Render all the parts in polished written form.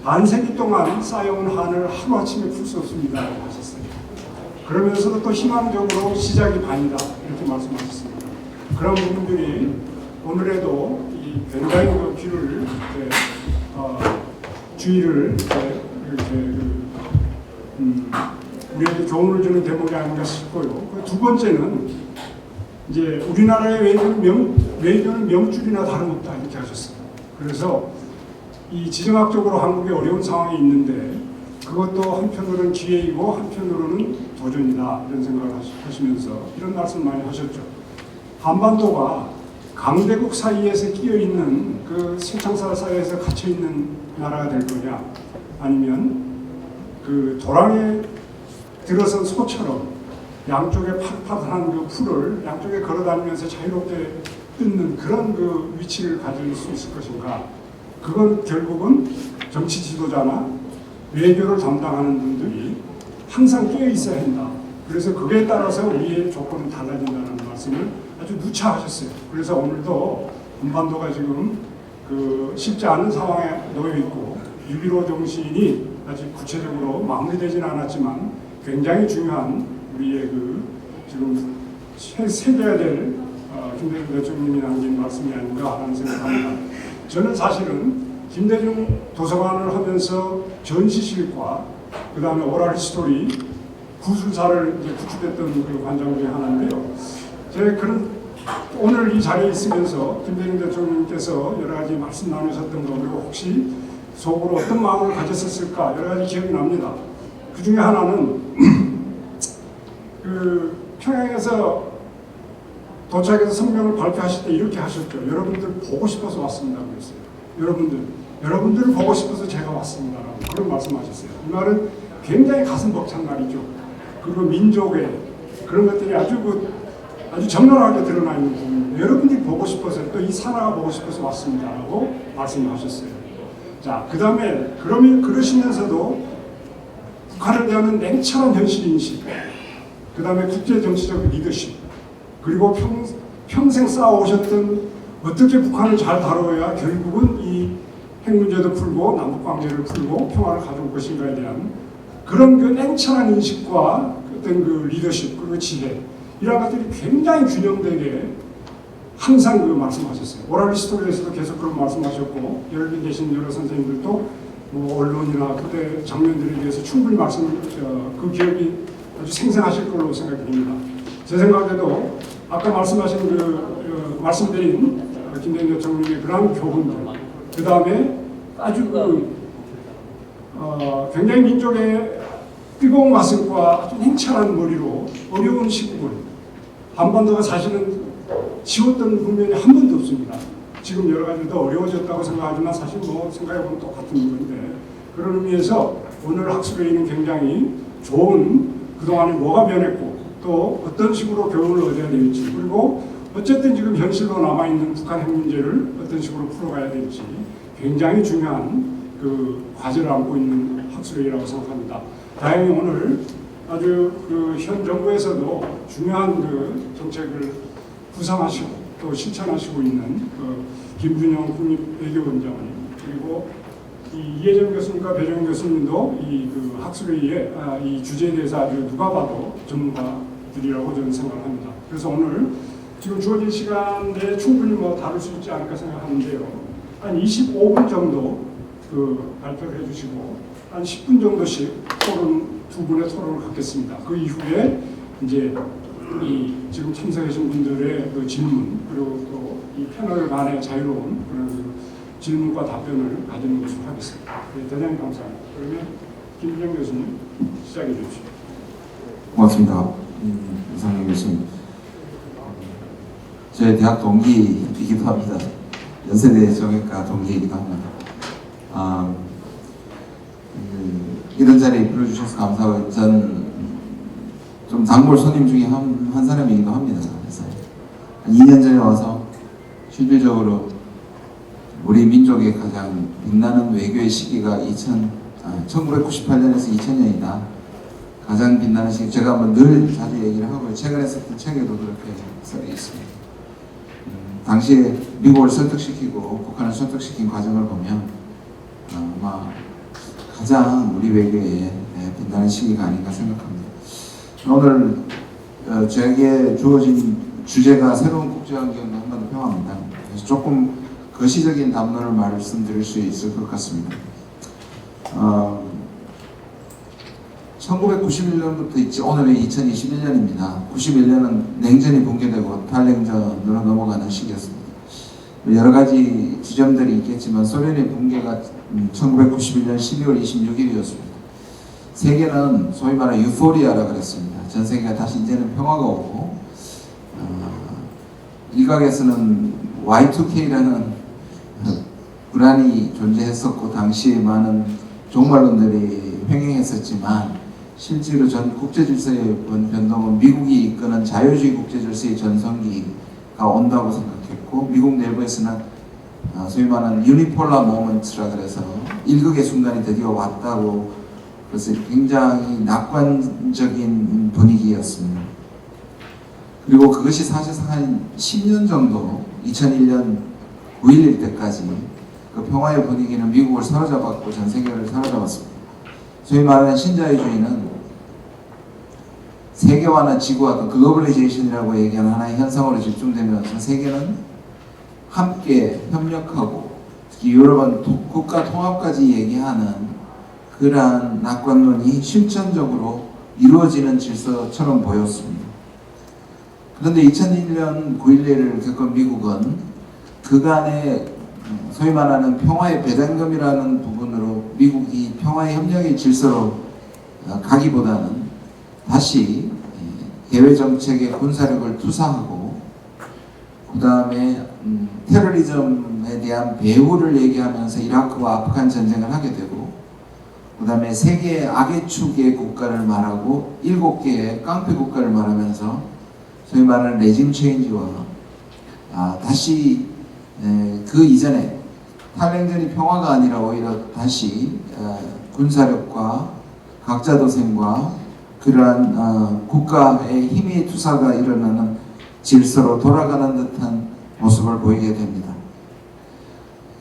반세기 동안 쌓여온 한을 하루아침에 풀 수 없습니다 라고 하셨어요. 그러면서도 또 희망적으로 시작이 반이다 이렇게 말씀하셨습니다. 그런 부분들이 오늘에도 이 굉장히 그 귀를 주의를 이렇게 우리에게 교훈을 주는 대목이 아닌가 싶고요. 두 번째는 이제 우리나라의 외교는 명줄이나 다름없다 이렇게 하셨습니다. 그래서 이 지정학적으로 한국이 어려운 상황이 있는데 그것도 한편으로는 기회이고 한편으로는 도전이다 이런 생각을 하시면서 이런 말씀 많이 하셨죠. 한반도가 강대국 사이에서 끼어있는 그 세창사 사이에서 갇혀있는 나라가 될 거냐 아니면 그 도랑에 들어선 소처럼 양쪽에 파릇파릇한 그 풀을 양쪽에 걸어다니면서 자유롭게 뜯는 그런 그 위치를 가질 수 있을 것인가. 그건 결국은 정치 지도자나 외교를 담당하는 분들이 항상 끼어 있어야 한다. 그래서 그에 따라서 우리의 조건은 달라진다는 말씀을 아주 누차 하셨어요. 그래서 오늘도 한반도가 지금 그 쉽지 않은 상황에 놓여 있고 6.15 정신이 아직 구체적으로 마무리되지는 않았지만 굉장히 중요한 우리의 그 지금 새겨야 될 김대중 대통령이 남긴 말씀이 아닌가 하는 생각합니다. 저는 사실은 김대중 도서관을 하면서 전시실과 그 다음에 오랄 히스토리 구술사를 이제 구축했던 그 관장 중에 하나인데요. 제가 그런 오늘 이 자리에 있으면서 김대중 대통령께서 여러 가지 말씀 나누셨던 거 그리고 혹시 속으로 어떤 마음을 가졌었을까 여러 가지 기억이 납니다. 그 중에 하나는 그 평양에서 도착해서 성명을 발표하실 때 이렇게 하셨죠. 여러분들 보고 싶어서 왔습니다. 그랬어요. 여러분들을 보고 싶어서 제가 왔습니다라고 그런 말씀하셨어요. 이 말은 굉장히 가슴 벅찬 말이죠. 그리고 민족의 그런 것들이 아주 적나라하게 드러나 있는 부분입니다. 여러분들이 보고 싶어서 또 이 산하가 보고 싶어서 왔습니다라고 말씀하셨어요. 자, 그 다음에 그러시면서도 북한을 대하는 냉철한 현실 인식, 그 다음에 국제 정치적 리더십, 그리고 평생 쌓아오셨던 어떻게 북한을 잘 다뤄야 결국은 이 핵 문제도 풀고 남북 관계를 풀고 평화를 가져올 것인가에 대한 그런 그 냉철한 인식과 어떤 그 리더십 그리고 지혜 이런 것들이 굉장히 균형되게 항상 그 말씀하셨어요. 오랄 히스토리에서도 계속 그런 말씀하셨고 여기 계신 여러 선생님들도 뭐 언론이나 그때 장면들에 대해서 충분히 그 기억이 아주 생생하실 걸로 생각이 됩니다. 제 생각에도 아까 말씀하신 말씀드린 김대중 대통령의 그런 교훈들, 그 다음에 아주 굉장히 민족의 뜨거운 가슴과 아주 냉철한 머리로 어려운 시국을 한반도가 사실은 지웠던 국면이 한 번도 없습니다. 지금 여러 가지 더 어려워졌다고 생각하지만 사실 뭐 생각해보면 똑같은 건데 그런 의미에서 오늘 학술회의는 굉장히 좋은 그동안에 뭐가 변했고 또 어떤 식으로 교훈을 얻어야 될지 그리고 어쨌든 지금 현실로 남아있는 북한 핵 문제를 어떤 식으로 풀어가야 될지 굉장히 중요한 그 과제를 안고 있는 학술회의라고 생각합니다. 다행히 오늘 아주 현 정부에서도 중요한 그 정책을 구상하시고 또 실천하시고 있는 김준영 국립외교원장님 그리고 이혜정 교수님과 배정 교수님도 이 학술회의에 이 주제에 대해서 아주 누가 봐도 전문가들이라고 저는 생각합니다. 그래서 오늘 지금 주어진 시간 내에 충분히 다룰 수 있지 않을까 생각하는데요. 한 25분 정도 발표를 해주시고 한 10분 정도씩 두 분의 토론을 갖겠습니다. 그 이후에 이제 지금 참석하신 분들의 질문 그리고 또 이 패널 간의 자유로운 그런 질문과 답변을 가지는 것으로 하겠습니다. 네, 대단히 감사합니다. 그러면 김준영 교수님 시작해 주십시오. 고맙습니다. 이상현 교수님. 저희 대학 동기이기도 합니다. 연세대 정외과 동기이기도 합니다. 이런 자리에 불러주셔서 감사하고 전 좀 단골 손님 중에 한 사람이기도 합니다. 그래서 한 2년 전에 와서 실질적으로 우리 민족의 가장 빛나는 외교의 시기가 1998년에서 2000년이다. 가장 빛나는 시기. 제가 늘 자주 얘기를 하고 최근에 썼던 책에도 그렇게 써 있습니다. 당시에 미국을 설득시키고 북한을 설득시킨 과정을 보면 아마 가장 우리 외교에 빛나는 시기가 아닌가 생각합니다. 오늘 저에게 주어진 주제가 새로운 국제환경 한반도 평화입니다. 그래서 조금 거시적인 담론을 말씀드릴 수 있을 것 같습니다. 1991년부터 있지, 오늘은 2021년입니다. 91년은 냉전이 붕괴되고 탈냉전으로 넘어가는 시기였습니다. 여러 가지 지점들이 있겠지만 소련의 붕괴가 1991년 12월 26일이었습니다. 세계는 소위 말하는 유포리아라 그랬습니다. 전 세계가 다시 이제는 평화가 오고, 일각에서는 Y2K라는 불안이 존재했었고 당시에 많은 종말론들이 횡행했었지만 실제로 전 국제질서의 변동은 미국이 이끄는 자유주의 국제질서의 전성기가 온다고 생각했고, 미국 내부에서는 소위 말하는 유니폴라 모먼트라 그래서 일극의 순간이 드디어 왔다고, 그래서 굉장히 낙관적인 분위기였습니다. 그리고 그것이 사실상 한 10년 정도, 2001년 9.11 때까지 그 평화의 분위기는 미국을 사로잡았고 전 세계를 사로잡았습니다. 소위 말하는 신자유주의는 세계화나 지구화, 그 글로벌리제이션이라고 얘기하는 하나의 현상으로 집중되면서 세계는 함께 협력하고, 특히 유럽은 국가 통합까지 얘기하는 그러한 낙관론이 실천적으로 이루어지는 질서처럼 보였습니다. 그런데 2001년 9.11을 겪은 미국은 그간의 소위 말하는 평화의 배당금이라는 부분으로 미국이 평화의 협력의 질서로 가기보다는 다시 대외 정책의 군사력을 투사하고, 그 다음에 테러리즘에 대한 배후를 얘기하면서 이라크와 아프간 전쟁을 하게 되고, 그 다음에 세계의 악의 축의 국가를 말하고 7개의 깡패 국가를 말하면서 소위 말하는 레짐 체인지와 다시 그 이전에 탈냉전이 평화가 아니라 오히려 다시 군사력과 각자도생과 그러한 국가의 힘의 투사가 일어나는 질서로 돌아가는 듯한 모습을 보이게 됩니다.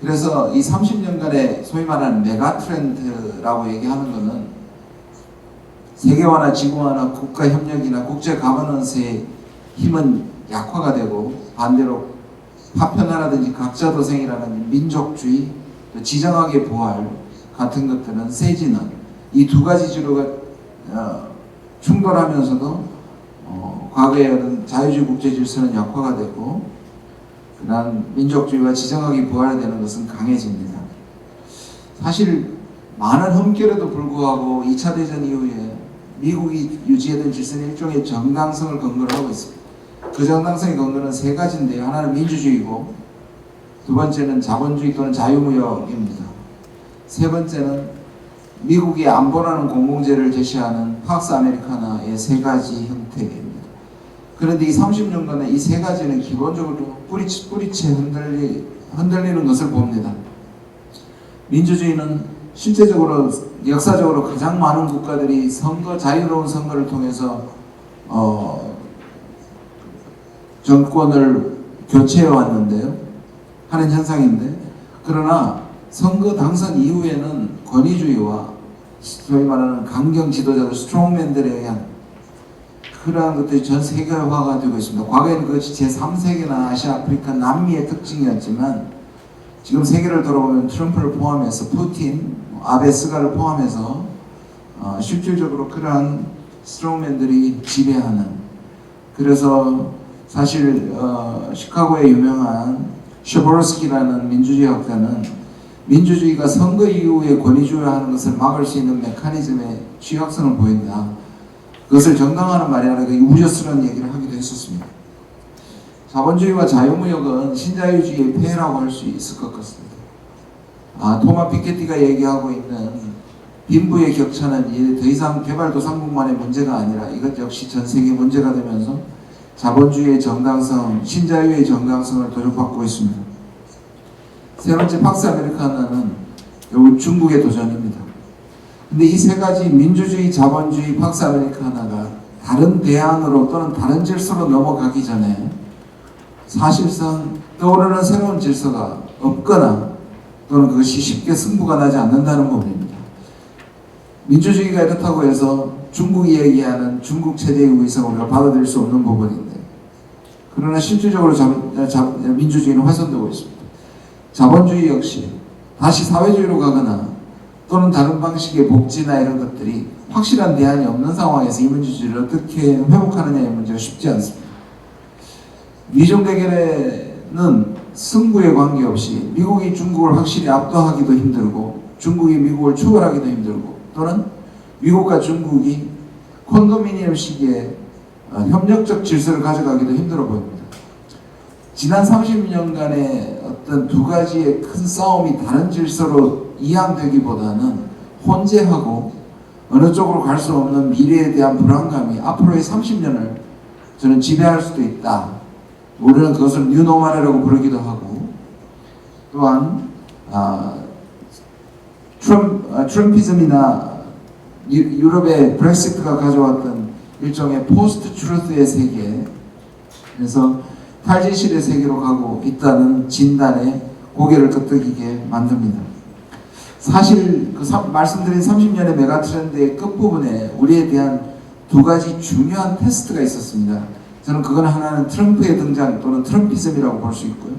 그래서 이 30년간의 소위 말하는 메가 트렌드라고 얘기하는 것은 세계화나 지구화나 국가 협력이나 국제 가버넌스의 힘은 약화가 되고, 반대로 파편화라든지 각자도생이라는 민족주의, 지정학의 부활 같은 것들은 세지는, 이 두 가지 주로가 충돌하면서도 과거의 어떤 자유주의 국제 질서는 약화가 되고, 그다음 민족주의와 지정학이 부활되는 것은 강해집니다. 사실 많은 흠결에도 불구하고 2차 대전 이후에 미국이 유지했던 질서는 일종의 정당성을 근거로 하고 있습니다. 그 정당성의 근거는 세 가지인데요. 하나는 민주주의고, 두 번째는 자본주의 또는 자유무역입니다. 세 번째는 미국이 안보라는 공공재를 제시하는 팍스 아메리카나의 세 가지 형태입니다. 그런데 이 30년간에 이 세 가지는 기본적으로 뿌리채 흔들리는 것을 봅니다. 민주주의는 실제적으로 역사적으로 가장 많은 국가들이 자유로운 선거를 통해서 정권을 교체해 왔는데요. 하는 현상인데, 그러나 선거 당선 이후에는 권위주의와 소위 말하는 강경 지도자들, 스트롱맨들에 의한 그러한 것들이 전 세계화가 되고 있습니다. 과거에는 그것이 제3세계나 아시아, 아프리카, 남미의 특징이었지만 지금 세계를 돌아보면 트럼프를 포함해서 푸틴, 아베 스가를 포함해서 실질적으로 그러한 스트롱맨들이 지배하는, 그래서 사실 시카고의 유명한 셔버스키라는 민주주의 학자는 민주주의가 선거 이후에 권위주의하는 것을 막을 수 있는 메커니즘의 취약성을 보인다. 그것을 정당화하는 말이라는 우려스러운 얘기를 하기도 했었습니다. 자본주의와 자유무역은 신자유주의의 폐해라고 할 수 있을 것 같습니다. 토마 피케티가 얘기하고 있는 빈부의 격차는 이제 더 이상 개발도상국만의 문제가 아니라 이것 역시 전 세계 문제가 되면서 자본주의의 정당성, 신자유의 정당성을 도전받고 있습니다. 세 번째, 팍스 아메리카나는 결국 중국의 도전입니다. 근데 이 세 가지 민주주의, 자본주의, 팍스 아메리카나가 다른 대안으로 또는 다른 질서로 넘어가기 전에 사실상 떠오르는 새로운 질서가 없거나 또는 그것이 쉽게 승부가 나지 않는다는 부분입니다. 민주주의가 이렇다고 해서 중국이 얘기하는 중국 체제의 위상을 우리가 받아들일 수 없는 부분인데, 그러나 실질적으로 민주주의는 훼손되고 있습니다. 자본주의 역시 다시 사회주의로 가거나 또는 다른 방식의 복지나 이런 것들이 확실한 대안이 없는 상황에서 이 민주주의를 어떻게 회복하느냐의 문제가 쉽지 않습니다. 미중 대결에는 승부에 관계없이 미국이 중국을 확실히 압도하기도 힘들고 중국이 미국을 추월하기도 힘들고, 또는 미국과 중국이 콘도미니엄 시기에 협력적 질서를 가져가기도 힘들어 보입니다. 지난 30년간의 어떤 두 가지의 큰 싸움이 다른 질서로 이양되기보다는 혼재하고 어느 쪽으로 갈 수 없는 미래에 대한 불안감이 앞으로의 30년을 저는 지배할 수도 있다. 우리는 그것을 뉴노멀이라고 부르기도 하고, 또한 트럼피즘이나 유럽의 브렉시트가 가져왔던 일종의 포스트 트루스의 세계에서 탈진실의 세계로 가고 있다는 진단에 고개를 끄덕이게 만듭니다. 사실 말씀드린 30년의 메가 트렌드의 끝부분에 우리에 대한 두 가지 중요한 테스트가 있었습니다. 저는 그건 하나는 트럼프의 등장 또는 트럼피즘이라고 볼 수 있고요.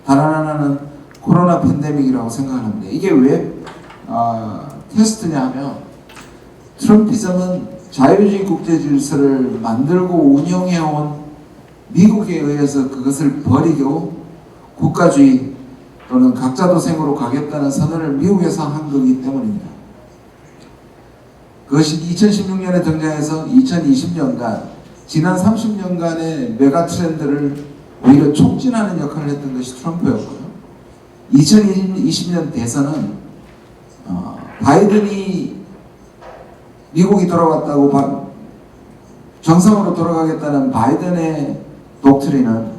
다른 하나는 코로나 팬데믹이라고 생각하는데, 이게 왜 테스트냐 하면, 트럼피즘은 자유주의 국제 질서를 만들고 운영해온 미국에 의해서 그것을 버리고 국가주의 또는 각자 도생으로 가겠다는 선언을 미국에서 한 거기 때문입니다. 그것이 2016년에 등장해서 2020년간 지난 30년간의 메가 트렌드를 오히려 촉진하는 역할을 했던 것이 트럼프였고요. 2020년 대선은 바이든이 미국이 돌아왔다고 정상으로 돌아가겠다는 바이든의 독트린은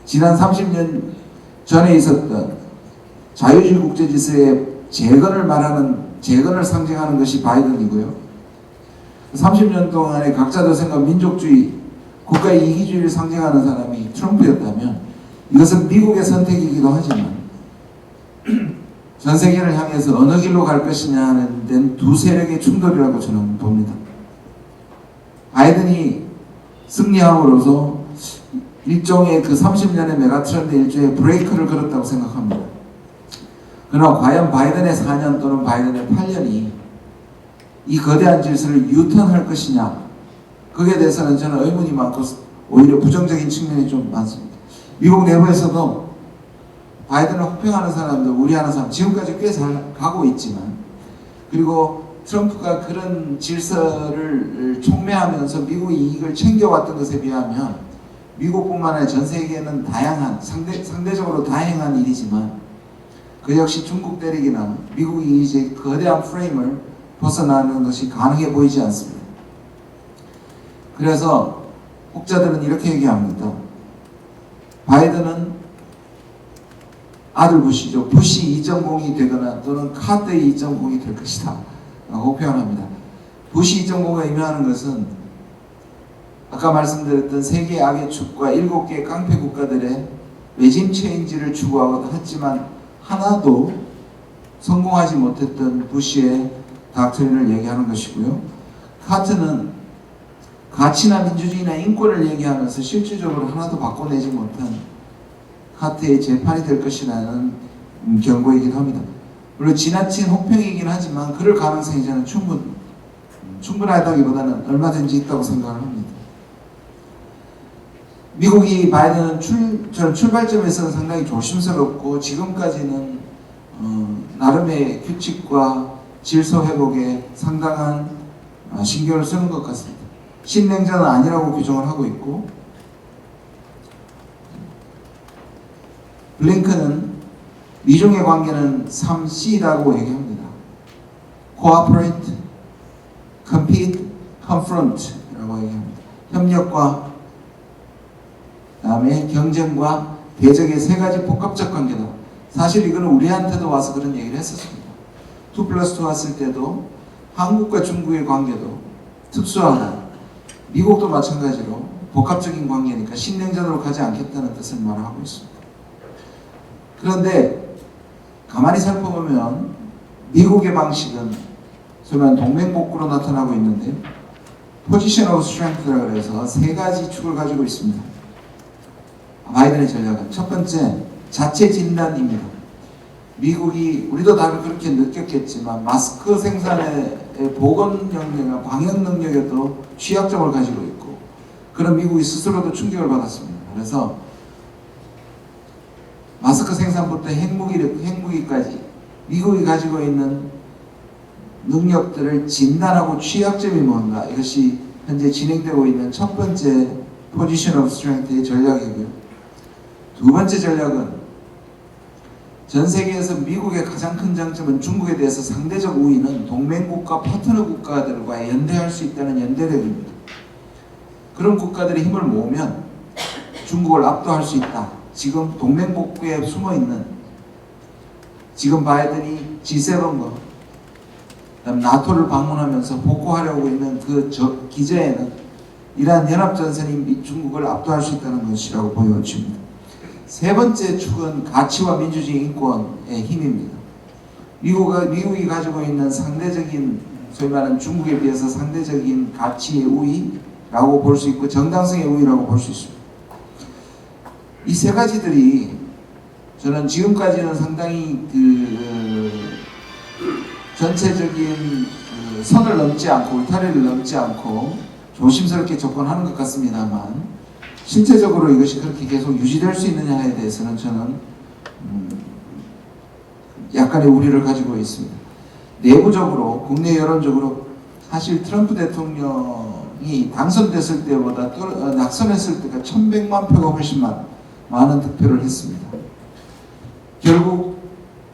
지난 30년 전에 있었던 자유주의 국제 질서의 재건을 상징하는 것이 바이든이고요. 30년 동안의 각자 도생과 민족주의, 국가의 이기주의를 상징하는 사람이 트럼프였다면, 이것은 미국의 선택이기도 하지만 전 세계를 향해서 어느 길로 갈 것이냐 하는 데는 두 세력의 충돌이라고 저는 봅니다. 바이든이 승리함으로써 일종의 그 30년의 메가트렌드 일종의 브레이크를 걸었다고 생각합니다. 그러나 과연 바이든의 4년 또는 바이든의 8년이 이 거대한 질서를 유턴할 것이냐, 거기에 대해서는 저는 의문이 많고 오히려 부정적인 측면이 좀 많습니다. 미국 내부에서도 바이든을 혹평하는 사람들, 우려하는 사람 지금까지 꽤 잘 가고 있지만, 그리고 트럼프가 그런 질서를 촉매하면서 미국의 이익을 챙겨왔던 것에 비하면 미국뿐만 아니라 전 세계는 다양한 상대적으로 다양한 일이지만, 그 역시 중국 대륙이나 미국이 이제 거대한 프레임을 벗어나는 것이 가능해 보이지 않습니다. 그래서 혹자들은 이렇게 얘기합니다. 바이든은 아들 부시죠. 부시 2.0이 되거나 또는 카드의 2.0이 될 것이다 라고 표현합니다. 부시 2.0가 의미하는 것은 아까 말씀드렸던 세계 악의 축과 7개의 깡패 국가들의 레짐 체인지를 추구하고 했지만 하나도 성공하지 못했던 부시의 닥트린을 얘기하는 것이고요. 카트는 가치나 민주주의나 인권을 얘기하면서 실질적으로 하나도 바꿔내지 못한 카트의 재판이 될 것이라는 경고이기도 합니다. 물론 지나친 혹평이긴 하지만 그럴 가능성이 저는 충분하다기보다는 얼마든지 있다고 생각을 합니다. 미국이 바이든은 저는 출발점에서는 상당히 조심스럽고 지금까지는 나름의 규칙과 질서 회복에 상당한 신경을 쓰는 것 같습니다. 신냉전은 아니라고 규정을 하고 있고, 블링컨은 미중의 관계는 3C라고 얘기합니다. Cooperate, Compete, Confront 라고 얘기합니다. 협력과 다음에 경쟁과 대적의 세 가지 복합적 관계다. 사실 이거는 우리한테도 와서 그런 얘기를 했었습니다. 2+2 왔을 때도 한국과 중국의 관계도 특수하다. 미국도 마찬가지로 복합적인 관계니까 신냉전으로 가지 않겠다는 뜻을 말하고 있습니다. 그런데 가만히 살펴보면 미국의 방식은 소위 말하는 동맹복구로 나타나고 있는데 포지션 오브 스트렝스라 그래서 세 가지 축을 가지고 있습니다. 바이든의 전략은 첫 번째 자체 진단입니다. 미국이 우리도 다 그렇게 느꼈겠지만 마스크 생산의 보건 능력이나 방역 능력에도 취약점을 가지고 있고 그런 미국이 스스로도 충격을 받았습니다. 그래서 마스크 생산부터 핵무기까지 미국이 가지고 있는 능력들을 진단하고 취약점이 뭔가 이것이 현재 진행되고 있는 첫 번째 포지션 오브 스트렝스의 전략이고요. 두 번째 전략은 전 세계에서 미국의 가장 큰 장점은 중국에 대해서 상대적 우위는 동맹국가 파트너 국가들과 연대할 수 있다는 연대력입니다. 그런 국가들이 힘을 모으면 중국을 압도할 수 있다. 지금 동맹복구에 숨어있는 지금 바이든이 G7과 나토를 방문하면서 복구하려고 있는 그 기제에는 이러한 연합전선이 중국을 압도할 수 있다는 것이라고 보여집니다. 세 번째 축은 가치와 민주주의 인권의 힘입니다. 미국이 가지고 있는 상대적인 소위 말하는 중국에 비해서 상대적인 가치의 우위라고 볼 수 있고 정당성의 우위라고 볼 수 있습니다. 이 세 가지들이 저는 지금까지는 상당히 전체적인 선을 넘지 않고 울타리를 넘지 않고 조심스럽게 접근하는 것 같습니다만 실제적으로 이것이 그렇게 계속 유지될 수 있느냐에 대해서는 저는 약간의 우려를 가지고 있습니다. 내부적으로 국내 여론적으로 사실 트럼프 대통령이 당선됐을 때보다 낙선했을 때가 1100만 표가 훨씬 많은 득표를 했습니다. 결국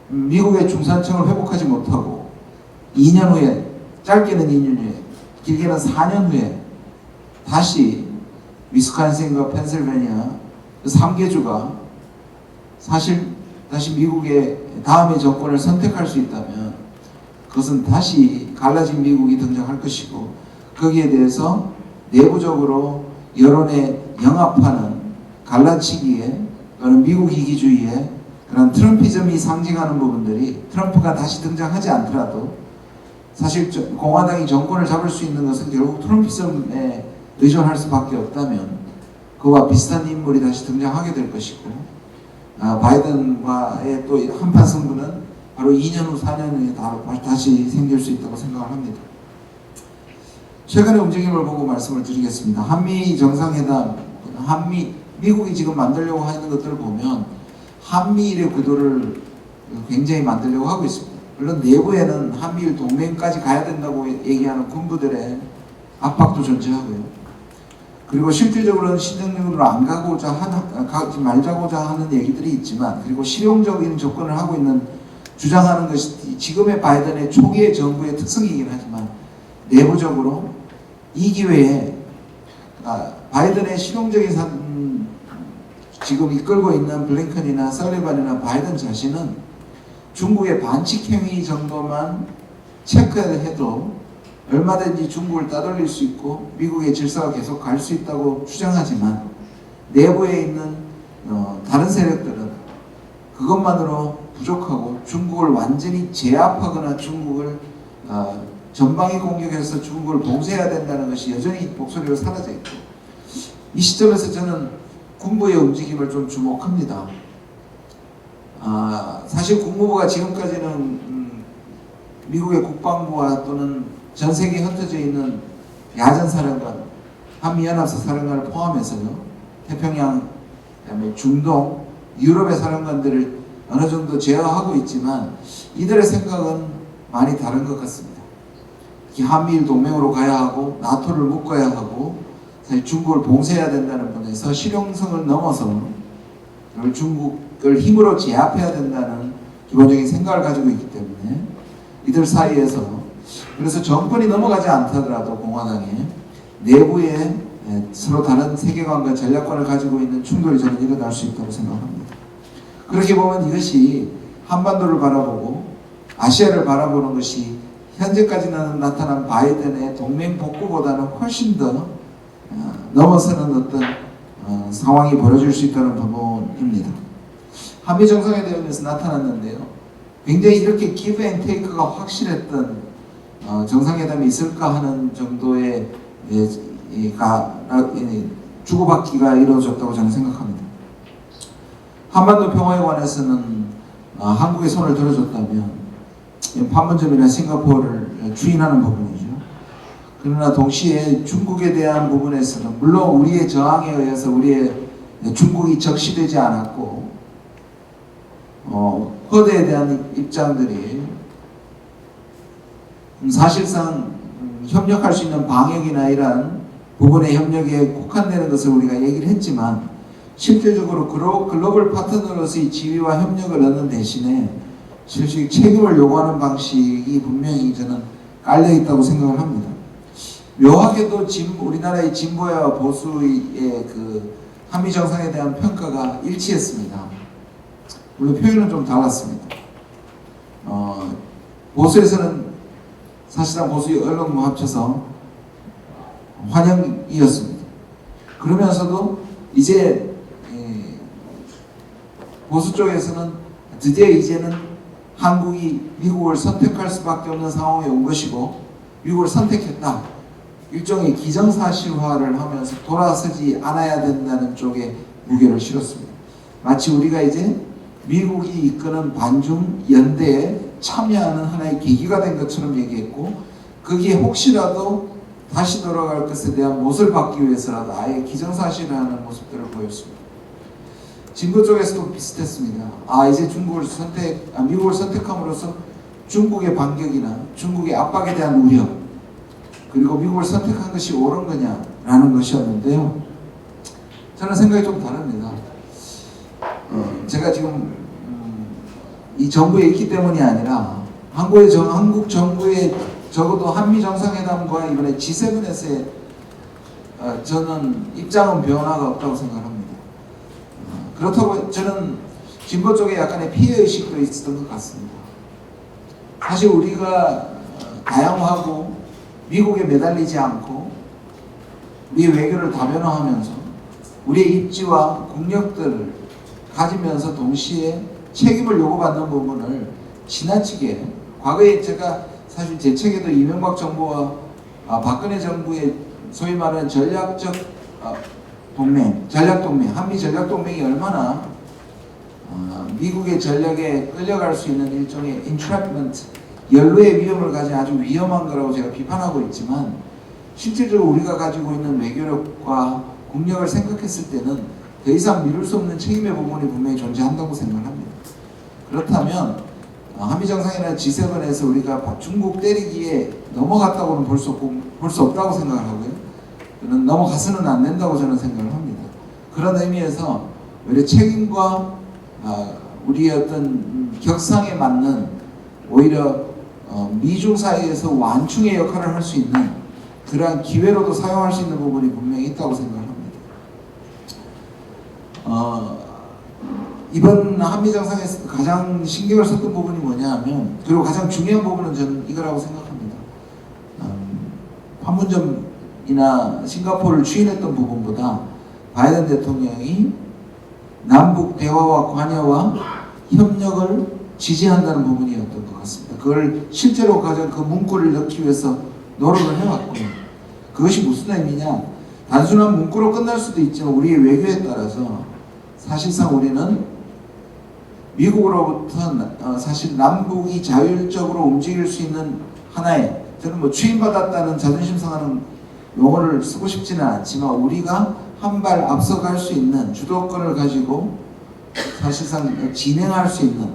미국의 중산층을 회복하지 못하고 2년 후에 짧게는 2년 후에 길게는 4년 후에 다시 위스콘신과 펜실베니아 그 3개주가 사실 다시 미국의 다음의 정권을 선택할 수 있다면 그것은 다시 갈라진 미국이 등장할 것이고 거기에 대해서 내부적으로 여론에 영합하는 갈라치기에 또는 미국 이기주의에 그런 트럼피즘이 상징하는 부분들이 트럼프가 다시 등장하지 않더라도 사실 공화당이 정권을 잡을 수 있는 것은 결국 트럼피즘에 의존할 수밖에 없다면 그와 비슷한 인물이 다시 등장하게 될 것이고 바이든과의 또 한판 승부는 바로 2년 후 4년 후에 다시 생길 수 있다고 생각을 합니다. 최근의 움직임을 보고 말씀을 드리겠습니다. 한미 정상회담, 미국이 지금 만들려고 하는 것들을 보면 한미일의 구도를 굉장히 만들려고 하고 있습니다. 물론 내부에는 한미일 동맹까지 가야 된다고 얘기하는 군부들의 압박도 존재하고요. 그리고 실질적으로는 신정력으로 안 가지 말자고자 하는 얘기들이 있지만 그리고 실용적인 접근을 하고 있는 주장하는 것이 지금의 바이든의 초기의 정부의 특성이긴 하지만 내부적으로 이 기회에 바이든의 실용적인 지금 이끌고 있는 블링컨이나 설리반이나 바이든 자신은 중국의 반칙 행위 정도만 체크해도 얼마든지 중국을 따돌릴 수 있고 미국의 질서가 계속 갈 수 있다고 주장하지만 내부에 있는 다른 세력들은 그것만으로 부족하고 중국을 완전히 제압하거나 중국을 전방위 공격해서 중국을 봉쇄해야 된다는 것이 여전히 목소리로 사라져 있고 이 시점에서 저는 군부의 움직임을 좀 주목합니다. 사실 국무부가 지금까지는 미국의 국방부와 또는 전 세계에 흩어져 있는 야전사령관, 한미연합사 사령관을 포함해서요, 태평양, 그다음에 중동, 유럽의 사령관들을 어느 정도 제어하고 있지만 이들의 생각은 많이 다른 것 같습니다. 특히 한미일 동맹으로 가야 하고 나토를 묶어야 하고 사실 중국을 봉쇄해야 된다는 분에서 실용성을 넘어서 중국을 힘으로 제압해야 된다는 기본적인 생각을 가지고 있기 때문에 이들 사이에서 그래서 정권이 넘어가지 않더라도 공화당에 내부에 서로 다른 세계관과 전략관을 가지고 있는 충돌이 저는 일어날 수 있다고 생각합니다. 그렇게 보면 이것이 한반도를 바라보고 아시아를 바라보는 것이 현재까지 나타난 바이든의 동맹 복구보다는 훨씬 더 넘어서는 어떤 상황이 벌어질 수 있다는 부분입니다. 한미 정상회담에서 나타났는데요. 굉장히 이렇게 기브 앤 테이크가 확실했던 정상회담이 있을까 하는 정도의 주고받기가 이루어졌다고 저는 생각합니다. 한반도 평화에 관해서는 한국의 손을 들어줬다면 판문점이나 싱가포르를 주인하는 부분이죠. 그러나 동시에 중국에 대한 부분에서는 물론 우리의 저항에 의해서 중국이 적시되지 않았고 허대에 대한 입장들이 사실상 협력할 수 있는 방역이나 이런 부분의 협력에 국한되는 것을 우리가 얘기를 했지만 실질적으로 글로벌 파트너로서의 지위와 협력을 얻는 대신에 실질 책임을 요구하는 방식이 분명히 저는 깔려 있다고 생각을 합니다. 묘하게도 우리나라의 진보와 보수의 그 한미 정상에 대한 평가가 일치했습니다. 물론 표현은 좀 달랐습니다. 보수에서는 사실상 보수 언론과 합쳐서 환영이었습니다. 그러면서도 이제 보수 쪽에서는 드디어 이제는 한국이 미국을 선택할 수밖에 없는 상황에 온 것이고 미국을 선택했다. 일종의 기정사실화를 하면서 돌아서지 않아야 된다는 쪽에 무게를 실었습니다. 마치 우리가 이제 미국이 이끄는 반중 연대에 참여하는 하나의 계기가 된 것처럼 얘기했고 거기에 혹시라도 다시 돌아갈 것에 대한 못을 받기 위해서라도 아예 기정사실화하는 모습들을 보였습니다. 진보 쪽에서도 비슷했습니다. 이제 미국을 선택함으로써 중국의 반격이나 중국의 압박에 대한 우려 그리고 미국을 선택한 것이 옳은 거냐라는 것이었는데요. 저는 생각이 좀 다릅니다. 제가 지금 이 정부에 있기 때문이 아니라 한국 정부의 적어도 한미 정상회담과 이번에 G7에서의 저는 입장은 변화가 없다고 생각합니다. 그렇다고 저는 진보 쪽에 약간의 피해의식도 있었던 것 같습니다. 사실 우리가 다양하고 미국에 매달리지 않고 우리의 외교를 다변화하면서 우리의 입지와 국력들을 가지면서 동시에 책임을 요구받는 부분을 지나치게 과거에 제가 사실 제 책에도 이명박 정부와 박근혜 정부의 소위 말하는 전략 동맹, 한미 전략 동맹이 얼마나 미국의 전략에 끌려갈 수 있는 일종의 entrapment, 연루의 위험을 가진 아주 위험한 거라고 제가 비판하고 있지만 실질적으로 우리가 가지고 있는 외교력과 국력을 생각했을 때는 더 이상 미룰 수 없는 책임의 부분이 분명히 존재한다고 생각합니다. 그렇다면 한미 정상이나 G7에서 우리가 중국 때리기에 넘어갔다고는 볼 수 없다고 생각을 하고요. 넘어가서는 안 된다고 저는 생각을 합니다. 그런 의미에서 오히려 책임과 우리의 어떤 격상에 맞는 오히려 미중 사이에서 완충의 역할을 할 수 있는 그러한 기회로도 사용할 수 있는 부분이 분명히 있다고 생각을 합니다. 이번 한미 정상에서 가장 신경을 썼던 부분이 뭐냐면 그리고 가장 중요한 부분은 저는 이거라고 생각합니다. 판문점이나 싱가포르를 추인했던 부분보다 바이든 대통령이 남북 대화와 관여와 협력을 지지한다는 부분이었던 것 같습니다. 그걸 실제로 가장 그 문구를 넣기 위해서 노력을 해왔고요. 그것이 무슨 의미냐? 단순한 문구로 끝날 수도 있지만 우리의 외교에 따라서 사실상 우리는 미국으로부터 사실 남북이 자율적으로 움직일 수 있는 하나의 저는 추임받았다는 자존심 상하는 용어를 쓰고 싶지는 않지만 우리가 한 발 앞서갈 수 있는 주도권을 가지고 사실상 진행할 수 있는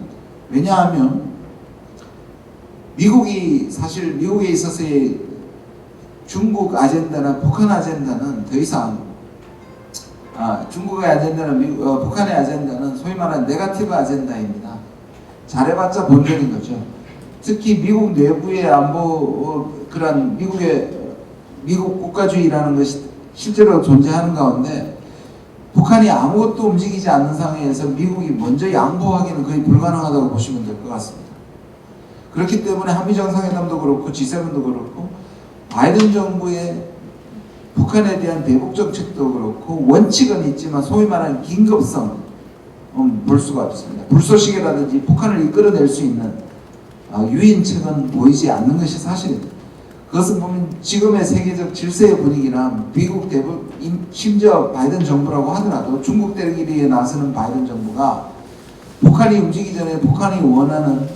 왜냐하면 미국에 있어서의 중국 아젠다나 북한 아젠다는 더 이상 중국의 아젠다는 북한의 아젠다는 소위 말하는 네거티브 아젠다입니다. 잘해봤자 본전인 거죠. 특히 미국 내부의 안보 그런 미국 국가주의라는 것이 실제로 존재하는 가운데 북한이 아무것도 움직이지 않는 상황에서 미국이 먼저 양보하기는 거의 불가능하다고 보시면 될 것 같습니다. 그렇기 때문에 한미 정상회담도 그렇고 G7도 그렇고 바이든 정부의 북한에 대한 대북 정책도 그렇고 원칙은 있지만 소위 말하는 긴급성 볼 수가 없습니다. 불쏘시개라든지 북한을 이끌어낼 수 있는 유인책은 보이지 않는 것이 사실입니다. 그것은 보면 지금의 세계적 질서의 분위기나 미국 심지어 바이든 정부라고 하더라도 중국들끼리에 나서는 바이든 정부가 북한이 움직이기 전에 북한이 원하는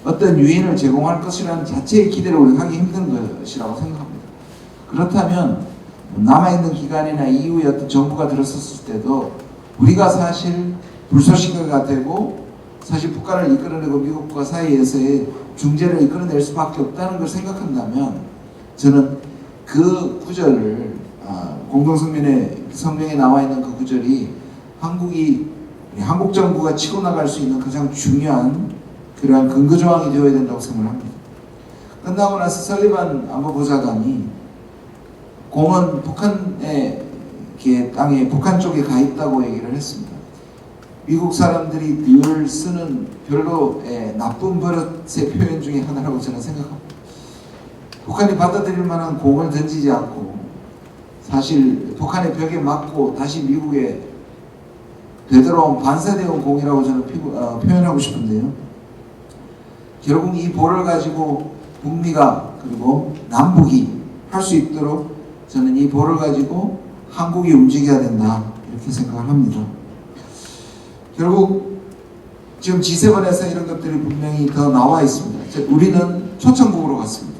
어떤 유인을 제공할 것이라는 자체의 기대를 우리가 하기 힘든 것이라고 생각합니다. 그렇다면 남아있는 기간이나 이후에 어떤 정부가 들어섰을 때도 우리가 사실 불쏘시개가 되고 사실 북한을 이끌어내고 미국과 사이에서의 중재를 이끌어낼 수밖에 없다는 걸 생각한다면 저는 그 구절을 성명에 나와 있는 그 구절이 한국 정부가 치고 나갈 수 있는 가장 중요한 그러한 근거 조항이 되어야 된다고 생각합니다. 끝나고 나서 설리반 안보보좌관이 공은 북한의 땅에 북한 쪽에 가 있다고 얘기를 했습니다. 미국 사람들이 늘 쓰는 별로 나쁜 버릇의 표현 중에 하나라고 저는 생각합니다. 북한이 받아들일 만한 공을 던지지 않고 사실 북한의 벽에 맞고 다시 미국에 되돌아온 반사되어 공이라고 저는 표현하고 싶은데요. 결국 이 볼을 가지고 북미가 그리고 남북이 할 수 있도록 저는 이 볼을 가지고 한국이 움직여야 된다 이렇게 생각을 합니다. 결국 지금 G7에서 이런 것들이 분명히 더 나와 있습니다. 우리는 초청국으로 갔습니다.